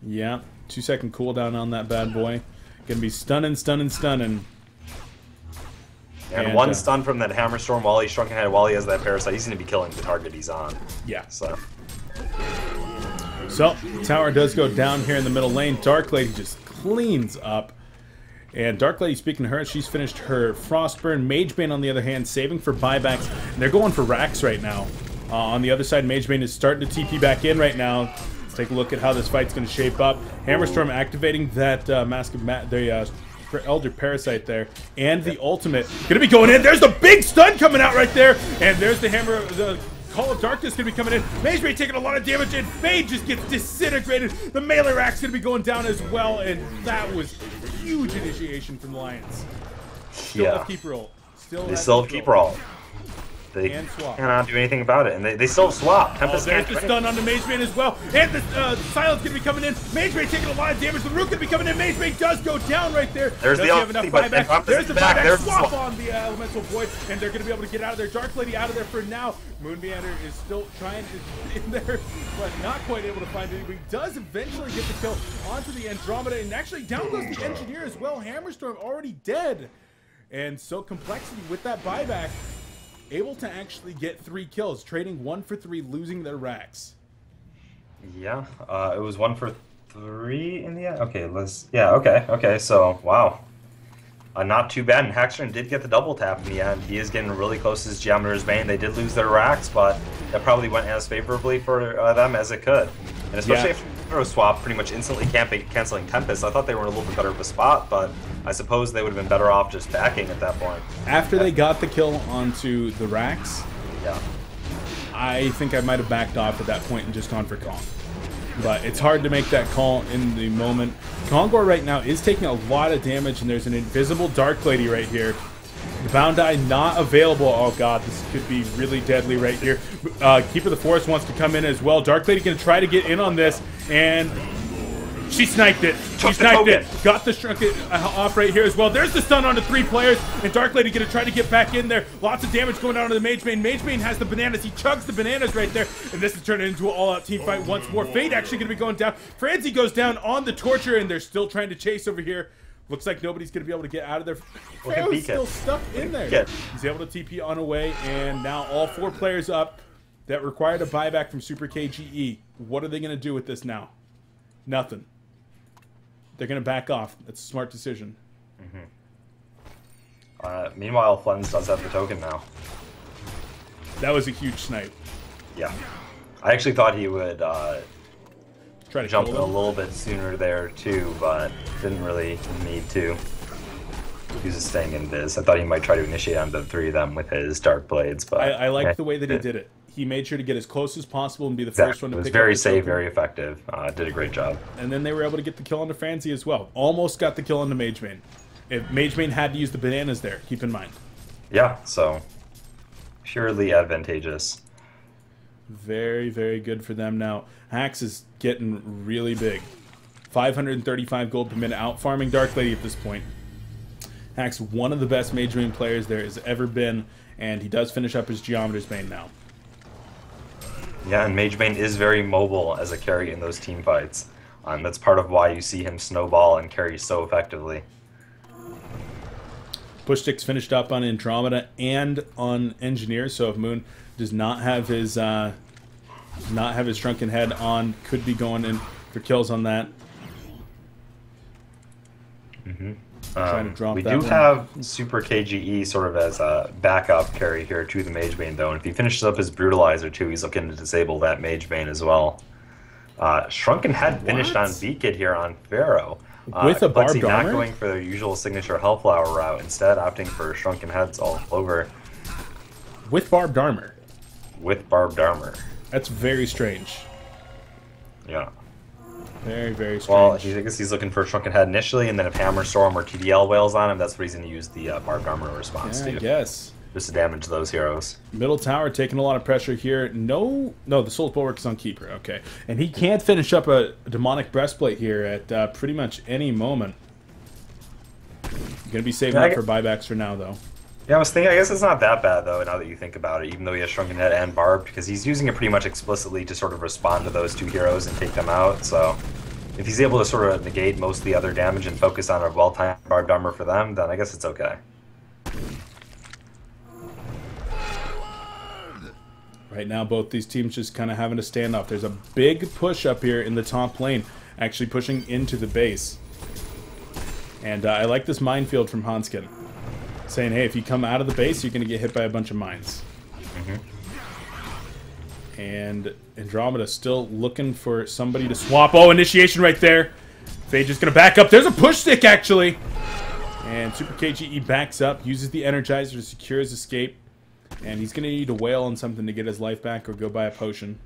Yeah, 2-second cooldown on that bad boy. Gonna be stunning, stunning, stunning. And one stun from that Hammerstorm while he's shrunken head, while he has that Parasite, he's going to be killing the target he's on. Yeah. So tower does go down here in the middle lane. Dark Lady just cleans up. And Dark Lady, speaking to her, she's finished her Frostburn. Magebane, on the other hand, saving for buybacks. And they're going for racks right now. On the other side, Magebane is starting to TP back in right now. Let's take a look at how this fight's going to shape up. Hammerstorm activating that Mask of Elder Parasite there, and the ultimate gonna be going in. There's the big stun coming out right there, and there's the Call of Darkness gonna be coming in. Magebane taking a lot of damage, and Fade just gets disintegrated. The melee rack's gonna be going down as well, and that was huge initiation from the Lions. Still have keeper ult. They still have keeper ult. They cannot do anything about it, and they still swap. There's the stun on the Magebane as well, and the Silence gonna be coming in. Magebane taking a lot of damage. The Root gonna be coming in. Magebane does go down right there. There's does the have enough buyback. There's the buyback. There's swap on the Elemental Void, and they're gonna be able to get out of there. Dark Lady out of there for now. Moon Meander is still trying to in there, but not quite able to find anybody. Does eventually get the kill onto the Andromeda, and actually down goes the Engineer as well. Hammerstorm already dead, and so Complexity with that buyback, able to actually get 3 kills, trading 1 for 3, losing their racks. Yeah, it was 1 for 3 in the end. Okay, okay. So wow, not too bad. And Hackstrom did get the double tap in the end. He is getting really close to his Geometer's Bane. They did lose their racks, but that probably went as favorably for them as it could. And especially after the hero swap, pretty much instantly canceling Tempest. I thought they were in a little bit better of a spot, but I suppose they would have been better off just backing at that point. After they got the kill onto the racks, yeah, I think I might have backed off at that point and just gone for Kong. But it's hard to make that call in the moment. Kongor right now is taking a lot of damage, and there's an invisible Dark Lady right here. The Bound Eye not available. Oh god, this could be really deadly right here. Keeper of the Forest wants to come in as well. Dark Lady gonna try to get in on this, and she sniped it. She sniped it. Got the shrunk off right here as well. There's the stun onto 3 players, and Dark Lady gonna try to get back in there. Lots of damage going down on the Magebane. Magebane has the bananas. He chugs the bananas right there, and this is turning into an all-out team fight once more. Fade actually gonna be going down. Franzi goes down on the Torture, and they're still trying to chase over here. Looks like nobody's going to be able to get out of there. Pharaoh's still stuck in there. He's able to TP on away, and now all 4 players up that required a buyback from Super KGE. What are they going to do with this now? Nothing. They're going to back off. That's a smart decision. Meanwhile, Flens does have the token now. That was a huge snipe. Yeah. I actually thought he would try to jump a little bit sooner there too, but didn't really need to. He was just staying in Viz. I thought he might try to initiate onto the 3 of them with his Dark Blades, but I liked the way that he did it. He made sure to get as close as possible and be the first one to pick up. It was very safe, very effective. Did a great job. And then they were able to get the kill onto Franzi as well. Almost got the kill onto Magebane. If Magebane had to use the bananas there, keep in mind. Yeah, so purely advantageous. Very, very good for them now. Hax is getting really big. 535 gold per minute, out farming Dark Lady at this point. Hax, one of the best Magebane players there has ever been, and he does finish up his Geometer's Bane now. Yeah, and Magebane is very mobile as a carry in those team fights. That's part of why you see him snowball and carry so effectively. Push stick's finished up on Andromeda and on Engineer, so if Moon does not have his Shrunken Head on, could be going in for kills on that. Trying to drop we that do one. have Super KGE sort of as a backup carry here to the Mage Bane, though, and if he finishes up his Brutalizer too, he's looking to disable that Mage Bane as well. Shrunken Head finished on Beaked here on Pharaoh. With a Complexity barbed not armor? going for their usual signature Hellflower route, instead opting for Shrunken Heads all over With barbed armor. with barbed armor. That's very strange. Yeah. Very, very strange. Well, I guess he's looking for a Shrunken Head initially, and then if Hammer Storm or TDL wails on him, that's what he's going to use the barbed armor response yeah, I to. guess. Just to damage those heroes. Middle tower taking a lot of pressure here. No, the Soul's Bulwark is on Keeper. Okay. And he can't finish up a Demonic Breastplate here at pretty much any moment. Going to be saving up for buybacks for now, though. Yeah, I was thinking, I guess it's not that bad, though, now that you think about it, even though he has Shrunken Head and Barbed, because he's using it pretty much explicitly to sort of respond to those two heroes and take them out, so if he's able to sort of negate most of the other damage and focus on a well-timed Barbed Armor for them, then I guess it's okay. Right now, both these teams just kind of having a standoff. There's a big push up here in the top lane, actually pushing into the base. And I like this minefield from Hanskin. Saying, hey, if you come out of the base, you're going to get hit by a bunch of mines. And Andromeda still looking for somebody to swap. Oh, initiation right there. Phage is going to back up. There's a push stick, actually. And Super KGE backs up, uses the Energizer to secure his escape. And he's going to need to wail on something to get his life back or go buy a potion.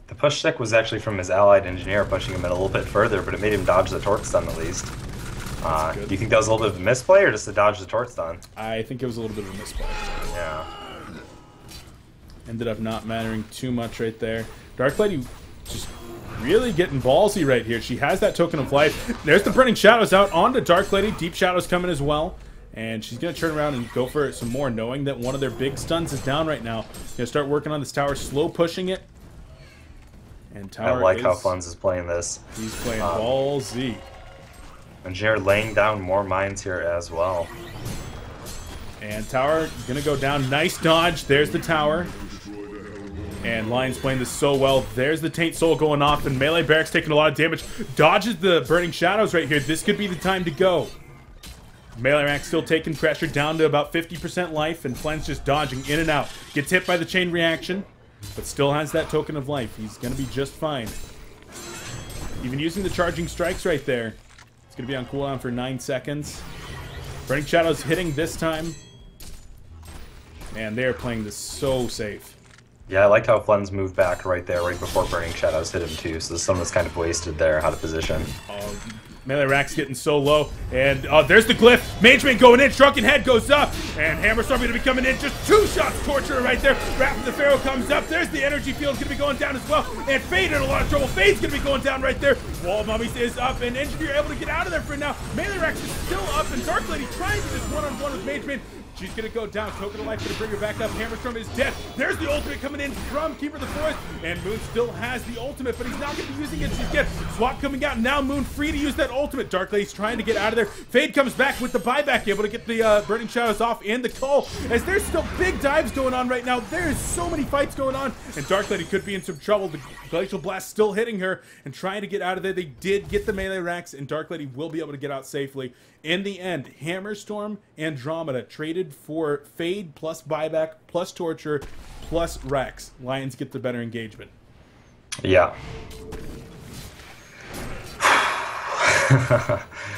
The push stick was actually from his allied engineer, pushing him in a little bit further, but it made him dodge the torque stun at least. Do you think that was a little bit of a misplay, or just to dodge the torque stun? I think it was a little bit of a misplay. Yeah. Ended up not mattering too much right there. Dark Lady just really getting ballsy right here. She has that token of life. There's the Burning Shadows out onto Dark Lady. Deep Shadows coming as well. And she's going to turn around and go for some more, knowing that one of their big stuns is down right now. Going to start working on this tower, slow pushing it. And tower I like how Funz is playing this. He's playing ballsy. Engineer laying down more mines here as well. And tower going to go down. Nice dodge. There's the tower. And Lion's playing this so well. There's the Taint Soul going off, and Melee Barracks taking a lot of damage. Dodges the Burning Shadows right here. This could be the time to go. Melee Barracks still taking pressure down to about 50% life, and Flen's just dodging in and out. Gets hit by the chain reaction, but still has that token of life. He's going to be just fine. Even using the charging strikes right there. It's going to be on cooldown for 9 seconds. Burning Shadows hitting this time. Man, they're playing this so safe. Yeah, I liked how Flen's moved back right there, right before Burning Shadows hit him too, so someone's kind of wasted there, out of position. Melee Rack's getting so low, and there's the glyph. Mage Bane going in, Shrunken Head goes up, and Hammer Storm going to be coming in. Just 2 shots, Torturer right there. Wrath of the Pharaoh comes up. There's the energy field going to be going down as well, and Fade in a lot of trouble. Fade's going to be going down right there. Wall of Mummies is up, and Engineer able to get out of there for now. Melee Rack's is still up, and Dark Lady trying to just one-on-one with Mage Bane. She's going to go down. Token of Life going to bring her back up. Hammerstorm is dead. There's the ultimate coming in from Keeper of the Forest. And Moon still has the ultimate, but he's not going to be using it just yet. Swap coming out. Now Moon free to use that ultimate. Dark Lady's trying to get out of there. Fade comes back with the buyback, able to get the Burning Shadows off and the coL. As there's still big dives going on right now. There's so many fights going on. And Dark Lady could be in some trouble. The Glacial Blast still hitting her and trying to get out of there. They did get the melee racks, and Dark Lady will be able to get out safely. In the end, Hammerstorm, Andromeda traded for Fade plus buyback plus Torture plus Rex. Lions get the better engagement. Yeah.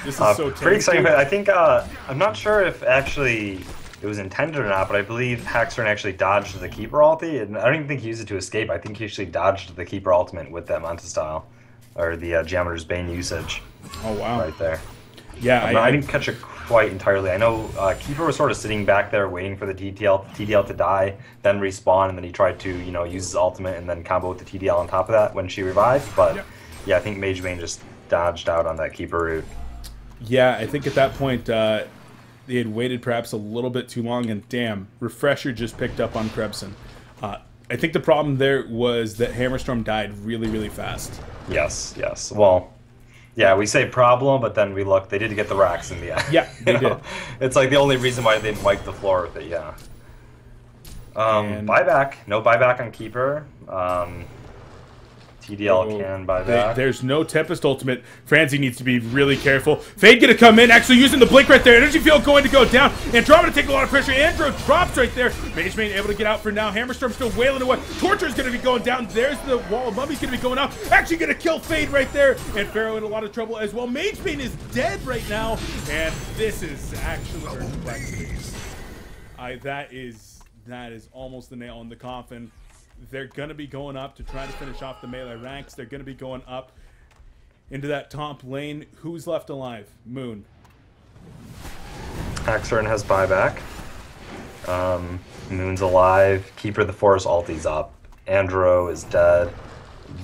This is so pretty exciting. I think I'm not sure if actually it was intended or not, but I believe Haxorn actually dodged the Keeper ulti, and I don't even think he used it to escape. I think he actually dodged the Keeper ultimate with that Manta style, or the Geometer's Bane usage. Oh wow! Right there. Yeah, I didn't catch it quite entirely. I know Keeper was sort of sitting back there waiting for the TDL to die, then respawn, and then he tried to, you know, use his ultimate and then combo with the TDL on top of that when she revived. But yeah, I think Mage Bane just dodged out on that Keeper route. Yeah, I think at that point they had waited perhaps a little bit too long, and damn, Refresher just picked up on Krebson. I think the problem there was that Hammerstorm died really, really fast. Yes, yes. Well, yeah, we say problem, but then we look. They did get the racks in the end. Yeah, they did. It's like the only reason why they didn't wipe the floor with it. Yeah. Buyback. No buyback on keeper. TDL can buy back. There's no Tempest ultimate. Franzi needs to be really careful. Fade gonna come in, actually using the blink right there. Energy field going to go down. Andromeda take a lot of pressure. Andro drops right there. Mage Main able to get out for now. Hammerstorm still wailing away. Torture is gonna be going down. There's the wall. Mummy's gonna be going out. Actually gonna kill Fade right there. And Pharaoh in a lot of trouble as well. Mage Main is dead right now. And this is actually complexity. That is almost the nail in the coffin. They're going to be going up to try to finish off the melee ranks. They're going to be going up into that top lane. Who's left alive? Moon. Axerin has buyback. Moon's alive. Keeper the Forest ulti's up. Andro is dead.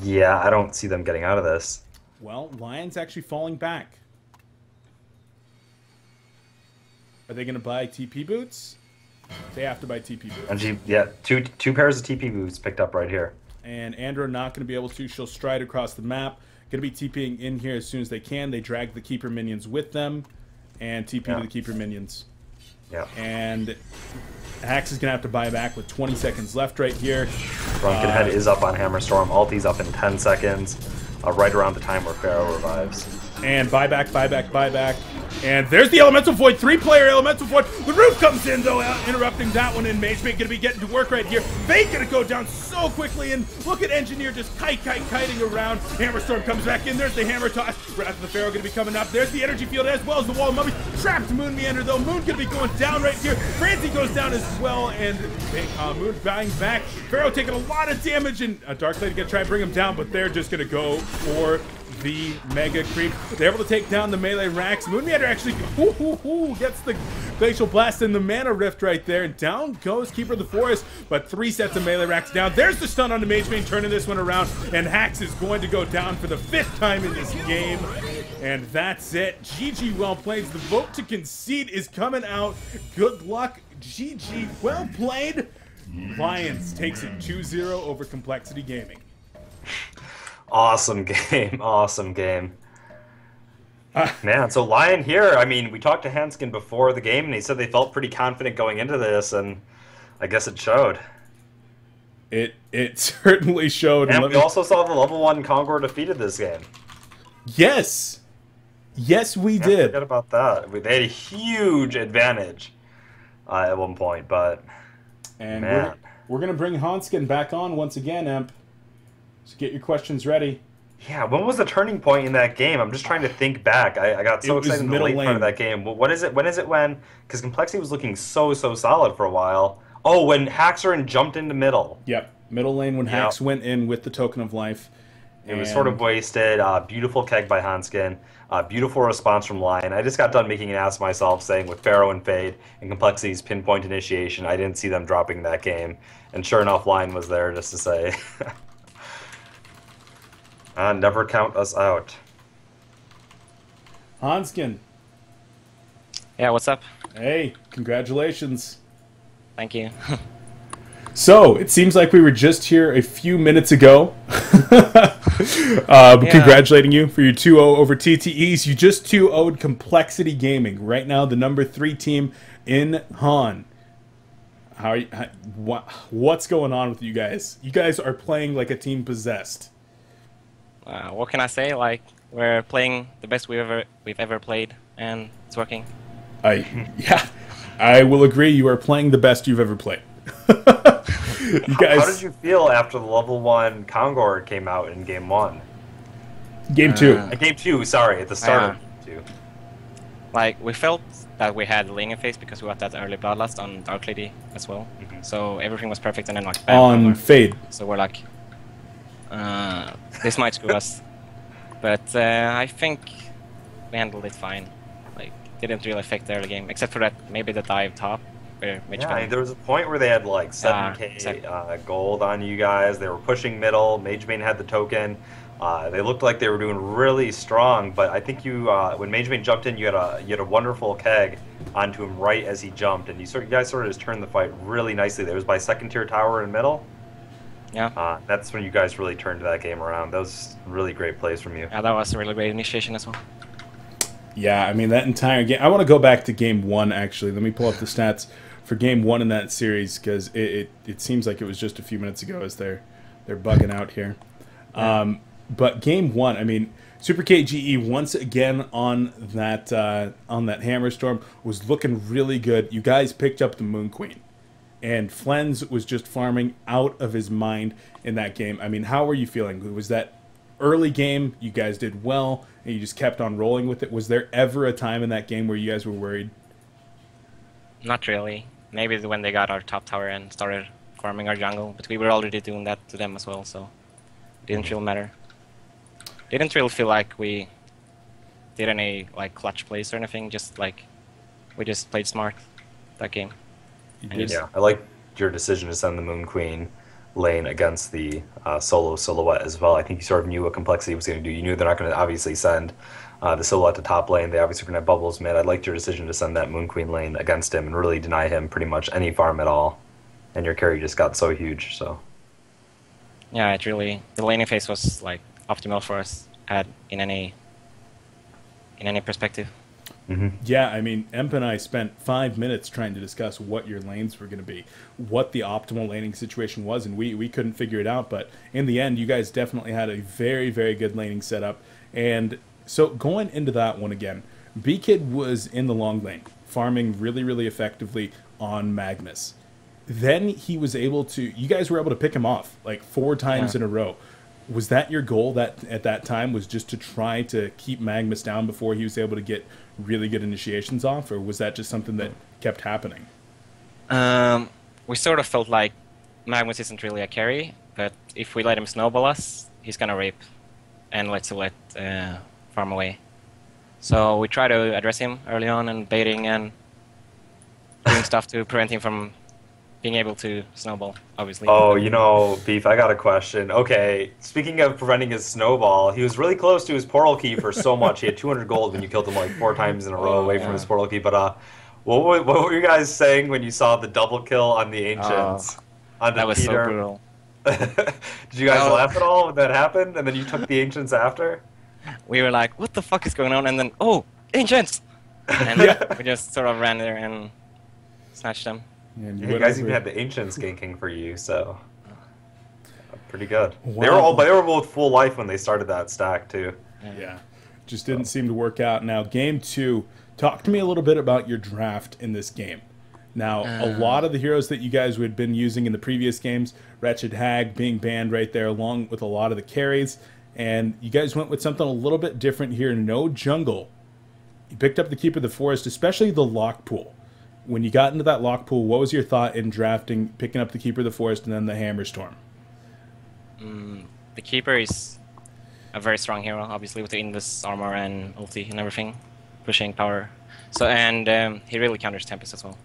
Yeah, I don't see them getting out of this. Well, Lion's actually falling back. Are they going to buy TP boots? They have to buy TP boots. And yeah, two pairs of TP boots picked up right here. And Andro not going to be able to. She'll stride across the map. Going to be TPing in here as soon as they can. They drag the Keeper minions with them. And TP to the Keeper minions. Yeah. And Hax is going to have to buy back with 20 seconds left right here. Drunken Head is up on Hammerstorm. Ulti's up in 10 seconds. Right around the time where Pharaoh revives. And buyback, buyback, buyback. And there's the Elemental Void, 3-player Elemental Void. The roof comes in, though, interrupting that one, and Mage Mate gonna be getting to work right here. Fate gonna go down so quickly, and look at Engineer just kiting around. Hammerstorm comes back in, there's the Hammer Toss. Wrath of the Pharaoh gonna be coming up. There's the Energy Field as well as the Wall of Mummies. Trapped Moon Meander, though. Moon gonna be going down right here. Francie goes down as well, and Moon buying back. Pharaoh taking a lot of damage, and Dark Lady gonna try and bring him down, but they're just gonna go for the Mega Creep. They're able to take down the melee racks. Moon Meander actually gets the Glacial Blast and the Mana Rift right there. And down goes Keeper of the Forest, but 3 sets of melee racks down. There's the stun on the Mage Main, turning this one around. And Hax is going to go down for the 5th time in this game. And that's it. GG, well played. The vote to concede is coming out. Good luck. GG, well played. Lions takes it 2-0 over Complexity Gaming. Awesome game. Awesome game. Man, so Lion here, I mean, we talked to Hanskin before the game, and he said they felt pretty confident going into this, and I guess it showed. It certainly showed. And we also saw the level 1 Kongor defeated this game. Yes. Yes, we did. Forget about that. They had a huge advantage at one point, but and man. We're going to bring Hanskin back on once again, Emp. So get your questions ready. Yeah, when was the turning point in that game? I'm just trying to think back. I got so excited in the late part of that game. What is it? When is it when? Because Complexity was looking so solid for a while. Oh, when Haxerin jumped into middle. Yep, middle lane when Hax went in with the Token of Life. It was sort of wasted. Beautiful keg by Hanskin. Beautiful response from Lion. I just got done making an ass of myself saying with Pharaoh and Fade and Complexity's pinpoint initiation, I didn't see them dropping that game. And sure enough, Lion was there just to say... never count us out. Hanskin. Yeah, what's up? Hey, congratulations. Thank you. So, it seems like we were just here a few minutes ago. Congratulating you for your 2-0 over TTEs. You just 2-0'd Complexity Gaming. Right now, the number 3 team in HoN. What's going on with you guys? You guys are playing like a team possessed. What can I say? Like, we're playing the best we've ever played, and it's working. I will agree. You are playing the best you've ever played. You guys, how did you feel after the level 1 Kongor came out in game 1? Game 2. Game 2, sorry, at the start of game 2. Like, we felt that we had Linger phase because we got that early Bloodlust on Dark Lady as well. So everything was perfect, and then like bam, on Fade. So we're like, this might screw us. But I think we handled it fine. Like, didn't really affect the early game, except for that maybe the dive top. Yeah, there was a point where they had like 7k gold on you guys. They were pushing middle. Mage Main had the token. They looked like they were doing really strong, but I think you, when Mage Main jumped in, you had a wonderful keg onto him right as he jumped, and you guys sort of just turned the fight really nicely. There was by second tier tower in middle. Yeah. That's when you guys really turned that game around. That was really great plays from you. Yeah, that was a really great initiation as well. Yeah, I mean, that entire game. I want to go back to game one, actually. Let me pull up the stats for game one in that series, because it seems like it was just a few minutes ago as they're bugging out here. But game one, I mean, Super KGE once again on that Hammer Storm was looking really good. You guys picked up the Moon Queen, and Flens was just farming out of his mind in that game. I mean, how were you feeling? Was that early game you guys did well and you just kept on rolling with it? Was there ever a time in that game where you guys were worried? Not really. Maybe when they got our top tower and started farming our jungle, but we were already doing that to them as well, so it didn't really matter. Didn't really feel like we did any like clutch plays or anything. Just like we just played smart that game. Yeah, I like your decision to send the Moon Queen lane against the solo silhouette as well. I think you sort of knew what Complexity was going to do. You knew they're not going to obviously send the silhouette to top lane. They obviously were going to have bubbles mid. I liked your decision to send that Moon Queen lane against him and really deny him pretty much any farm at all. And your carry just got so huge. So yeah, it really, the laning phase was like optimal for us in any perspective. Yeah, I mean, Emp and I spent 5 minutes trying to discuss what your lanes were going to be, what the optimal laning situation was, and we couldn't figure it out. But in the end, you guys definitely had a very, very good laning setup. And so going into that one again, B-Kid was in the long lane, farming really, really effectively on Magnus. Then he was able to, you guys were able to pick him off like 4 times in a row. Was that your goal that at that time, was just to try to keep Magnus down before he was able to get really good initiations off, or was that just something that kept happening? We sort of felt like Magnus isn't really a carry, but if we let him snowball us, he's gonna rape and let farm away. So we try to address him early on and baiting and doing stuff to prevent him from being able to snowball, obviously. Oh, you know, Beef, I got a question. Okay, speaking of preventing his snowball, he was really close to his portal key for so much. He had 200 gold when you killed him like 4 times in a row away from his portal key. But what were you guys saying when you saw the double kill on the Ancients? That was Peter? so brutal. Did you guys laugh at all when that happened? And then you took the Ancients after? We were like, what the fuck is going on? And then, oh, Ancients! And we just sort of ran there and snatched them. Yeah, you guys even had the Ancients ganking for you, so pretty good. Wow. They were both full life when they started that stack too. Yeah, just didn't seem to work out. Now, game 2, talk to me a little bit about your draft in this game. Now, a lot of the heroes that you guys had been using in the previous games, Wretched Hag being banned right there, along with a lot of the carries, and you guys went with something a little bit different here. No jungle. You picked up the Keeper of the Forest, especially the lock pool. When you got into that lock pool, what was your thought in drafting, picking up the Keeper of the Forest and then the Hammer Storm? The Keeper is a very strong hero, obviously, with the Invis armor and ulti and everything, pushing power. So and he really counters Tempest as well.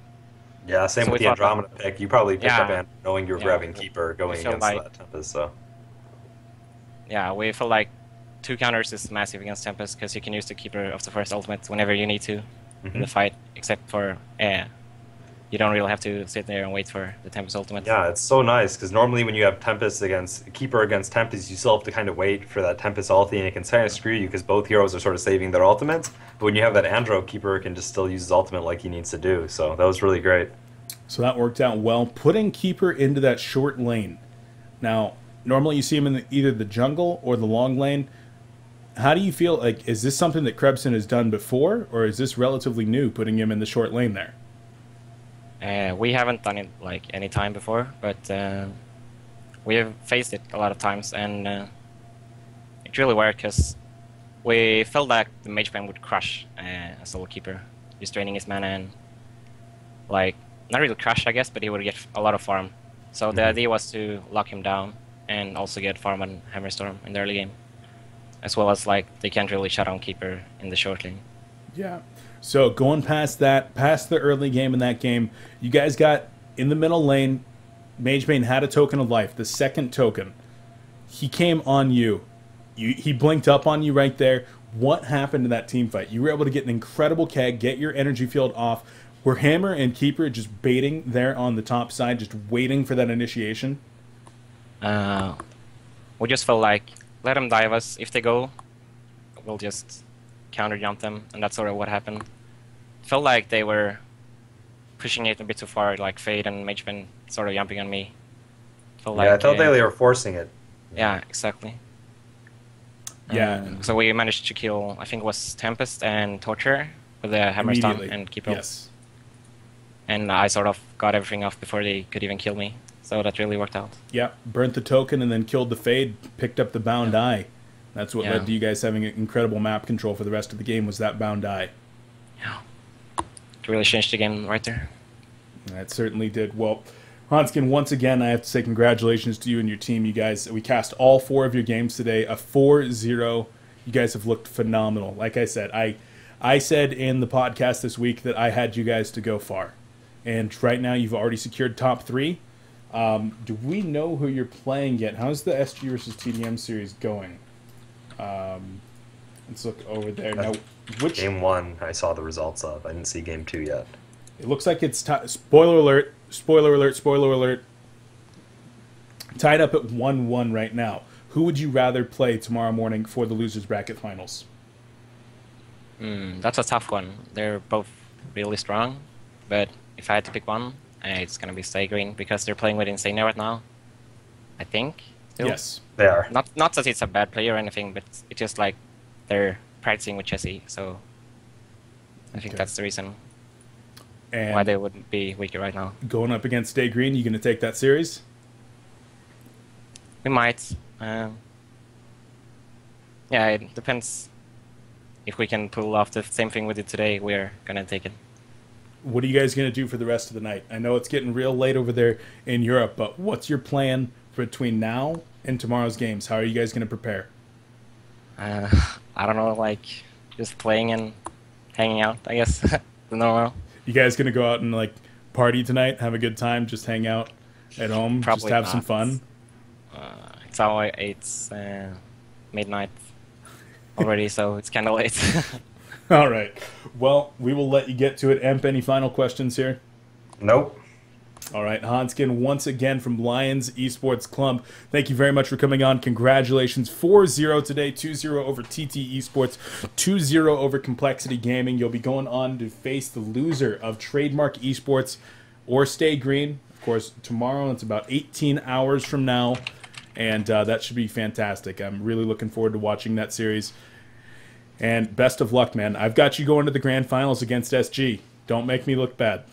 Yeah, same with the Andromeda pick. You probably picked up Andromeda knowing you were grabbing Keeper going against that Tempest. So yeah, we feel like 2 counters is massive against Tempest because you can use the Keeper of the Forest ultimate whenever you need to in the fight, except for you don't really have to sit there and wait for the Tempest ultimate. Yeah, it's so nice because normally when you have Tempest against Keeper against Tempest, you still have to kind of wait for that Tempest ulti, and it can kind of screw you because both heroes are sort of saving their ultimates. But when you have that Andro, Keeper can just still use his ultimate like he needs to do. So that was really great. So that worked out well. Putting Keeper into that short lane. Now, normally you see him in either the jungle or the long lane. How do you feel? Like, is this something that Krebson has done before, or is this relatively new, putting him in the short lane there? We haven't done it like any time before, but we have faced it a lot of times, and it really worked because we felt like the Mage Bane would crush a solo Keeper, just draining his mana and like not really crush, I guess, but he would get a lot of farm. So the idea was to lock him down and also get farm on Hammerstorm in the early game, as well as like they can't really shut down Keeper in the short lane. Yeah. So going past that, past the early game in that game, you guys got in the middle lane. Mage Bane had a token of life, the second token. He came on you. He blinked up on you right there. What happened in that team fight? You were able to get an incredible keg, get your energy field off. Were Hammer and Keeper just baiting there on the top side, just waiting for that initiation? we just felt like let them dive us. If they go, we'll just counter jump them, and that's sort of what happened. Felt like they were pushing it a bit too far, like Fade and Magepin sort of jumping on me. Felt I thought they were forcing it. Yeah, exactly. Yeah. So we managed to kill, I think it was Tempest and Torture with the hammer stun and keep up. Yes. And I sort of got everything off before they could even kill me. So that really worked out. Yeah, burnt the token and then killed the Fade, picked up the bound eye. That's what led to you guys having incredible map control for the rest of the game, was that bound eye. Yeah. It really changed the game right there. That certainly did. Well, Hanskin, once again, I have to say congratulations to you and your team. You guys, we cast all 4 of your games today, a 4-0. You guys have looked phenomenal. Like I said, I said in the podcast this week that I had you guys to go far. And right now you've already secured top 3. Do we know who you're playing yet? How's the SG versus TDM series going? Let's look over there. Now, which Game 1 I saw the results of. I didn't see Game 2 yet. It looks like it's spoiler alert, spoiler alert, spoiler alert. Tied up at 1-1 right now. Who would you rather play tomorrow morning for the losers bracket finals? That's a tough one. They're both really strong, but if I had to pick one, it's gonna be Stay Green because they're playing with Insania right now. I think. Still. Yes, they are. Not that it's a bad player or anything, but it's just like they're practicing with Chessie, so I think that's the reason why they would be weaker right now. Going up against Stay Green, you going to take that series? We might. Yeah, it depends. If we can pull off the same thing we did today, we're gonna take it. What are you guys going to do for the rest of the night? I know it's getting real late over there in Europe, but what's your plan between now and tomorrow's games? How are you guys going to prepare? I don't know, like just playing and hanging out, I guess. The normal. You guys going to go out and like party tonight, have a good time, just hang out at home, Probably just have not. some fun? It's midnight already, so it's kind of late. All right. Well, we will let you get to it. Emp, any final questions here? Nope. All right, Hanskin, once again from Lions Esports Club, thank you very much for coming on. Congratulations. 4-0 today, 2-0 over TT Esports, 2-0 over Complexity Gaming. You'll be going on to face the loser of Trademark Esports or Stay Green. Of course, tomorrow, it's about 18 hours from now, and that should be fantastic. I'm really looking forward to watching that series. And best of luck, man. I've got you going to the grand finals against SG. Don't make me look bad.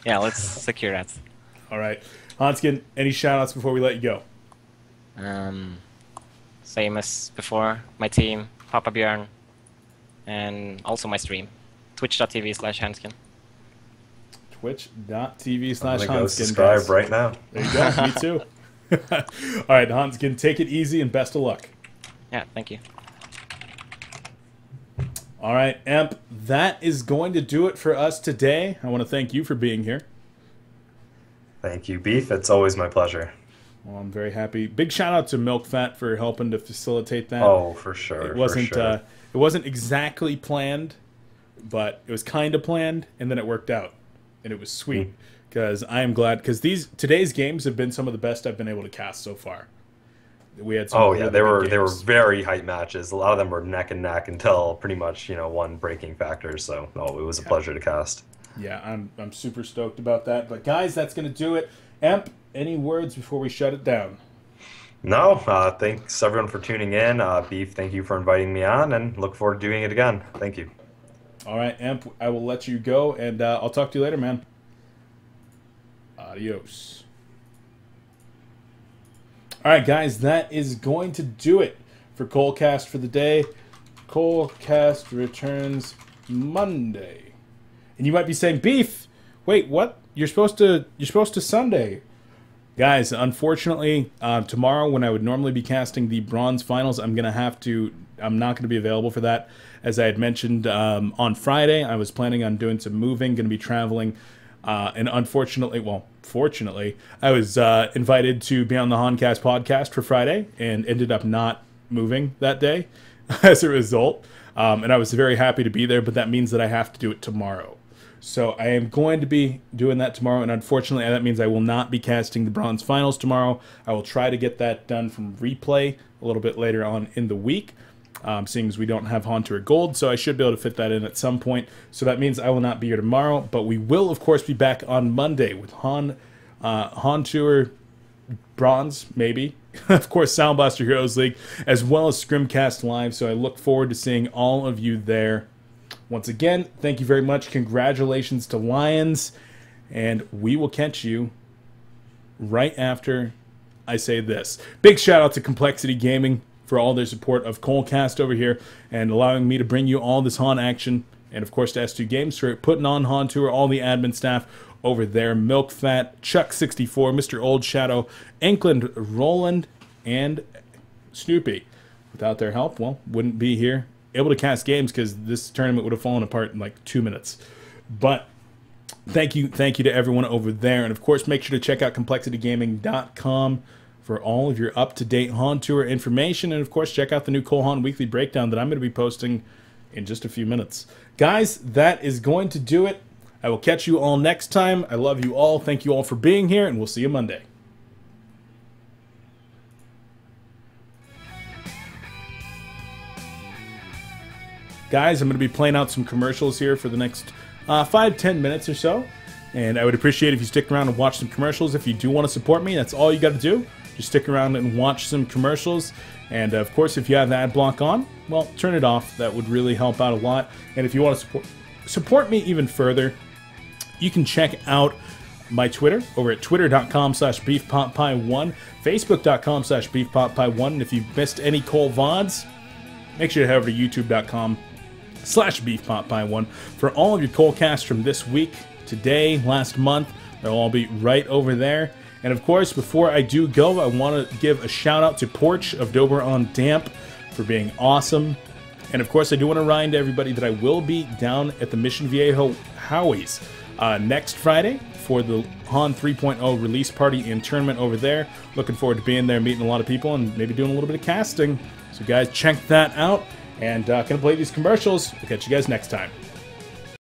Yeah, let's secure that. All right. Hanskin, any shout-outs before we let you go? Same as before. My team, Papa Björn, and also my stream. Twitch.tv/Hanskin. Twitch.tv/Hanskin. Go subscribe right now. There you go. Me too. All right, Hanskin, take it easy and best of luck. Yeah, thank you. All right, Emp, that is going to do it for us today. I want to thank you for being here. Thank you, Beef. It's always my pleasure. Well, I'm very happy. Big shout out to Milk Fat for helping to facilitate that. Oh, for sure. It wasn't for sure. It wasn't exactly planned, but it was kind of planned, and then it worked out, and it was sweet. Because I am glad, because today's games have been some of the best I've been able to cast so far. We had some really they were games. very hype matches. A lot of them were neck and neck until pretty much one breaking factor. So no, it was a pleasure to cast. Yeah, I'm super stoked about that. But guys, that's gonna do it. Emp, any words before we shut it down? No, thanks everyone for tuning in. Beef, thank you for inviting me on, and look forward to doing it again. Thank you. All right, Emp, I will let you go, and I'll talk to you later, man. Adios. All right, guys, that is going to do it for coLcast for the day. coLcast returns Monday. And you might be saying, Beef, wait, what? You're supposed to Sunday. Guys, unfortunately, tomorrow when I would normally be casting the bronze finals, I'm not going to be available for that. As I had mentioned on Friday, I was planning on doing some moving, going to be traveling. And fortunately, I was invited to be on the HoNcast podcast for Friday and ended up not moving that day as a result. And I was very happy to be there, but that means that I have to do it tomorrow. So I am going to be doing that tomorrow, and unfortunately that means I will not be casting the bronze finals tomorrow. I will try to get that done from replay a little bit later on in the week, seeing as we don't have HoN Tour Gold, so I should be able to fit that in at some point. So that means I will not be here tomorrow, but we will, of course, be back on Monday with HoN Tour Bronze, maybe. Of course, Sound Blaster Heroes League, as well as Scrimcast Live, so I look forward to seeing all of you there. Once again, thank you very much. Congratulations to Lions, and we will catch you right after I say this. Big shout out to Complexity Gaming for all their support of coLcast over here and allowing me to bring you all this HoN action. And of course to S2 Games for putting on HoN Tour, all the admin staff over there. Milk Fat, Chuck64, Mr. Old Shadow, Inkland, Roland, and Snoopy. Without their help, well, wouldn't be here able to cast games because this tournament would have fallen apart in like 2 minutes. But thank you to everyone over there. And of course, make sure to check out complexitygaming.com for all of your up-to-date HoN Tour information. And of course, check out the new coL Weekly Breakdown that I'm going to be posting in just a few minutes. Guys, that is going to do it. I will catch you all next time. I love you all. Thank you all for being here, and we'll see you Monday. Guys, I'm going to be playing out some commercials here for the next 5-10 minutes or so. And I would appreciate if you stick around and watch some commercials. If you do want to support me, that's all you got to do. Just stick around and watch some commercials. And of course, if you have ad block on, well, turn it off. That would really help out a lot. And if you want to support me even further, you can check out my Twitter over at twitter.com/beefpotpie1, facebook.com/beefpotpie1. And if you've missed any coL VODs, make sure to head over to youtube.com/beefpotpie1 for all of your coLcasts from this week, today, last month. They'll all be right over there. And of course, before I do go, I want to give a shout out to Porch of Dober on Damp for being awesome. And of course, I do want to remind everybody that I will be down at the Mission Viejo Howie's next Friday for the HoN 3.0 release party and tournament over there. Looking forward to being there, meeting a lot of people, and maybe doing a little bit of casting. So guys, check that out. And gonna play these commercials. We'll catch you guys next time.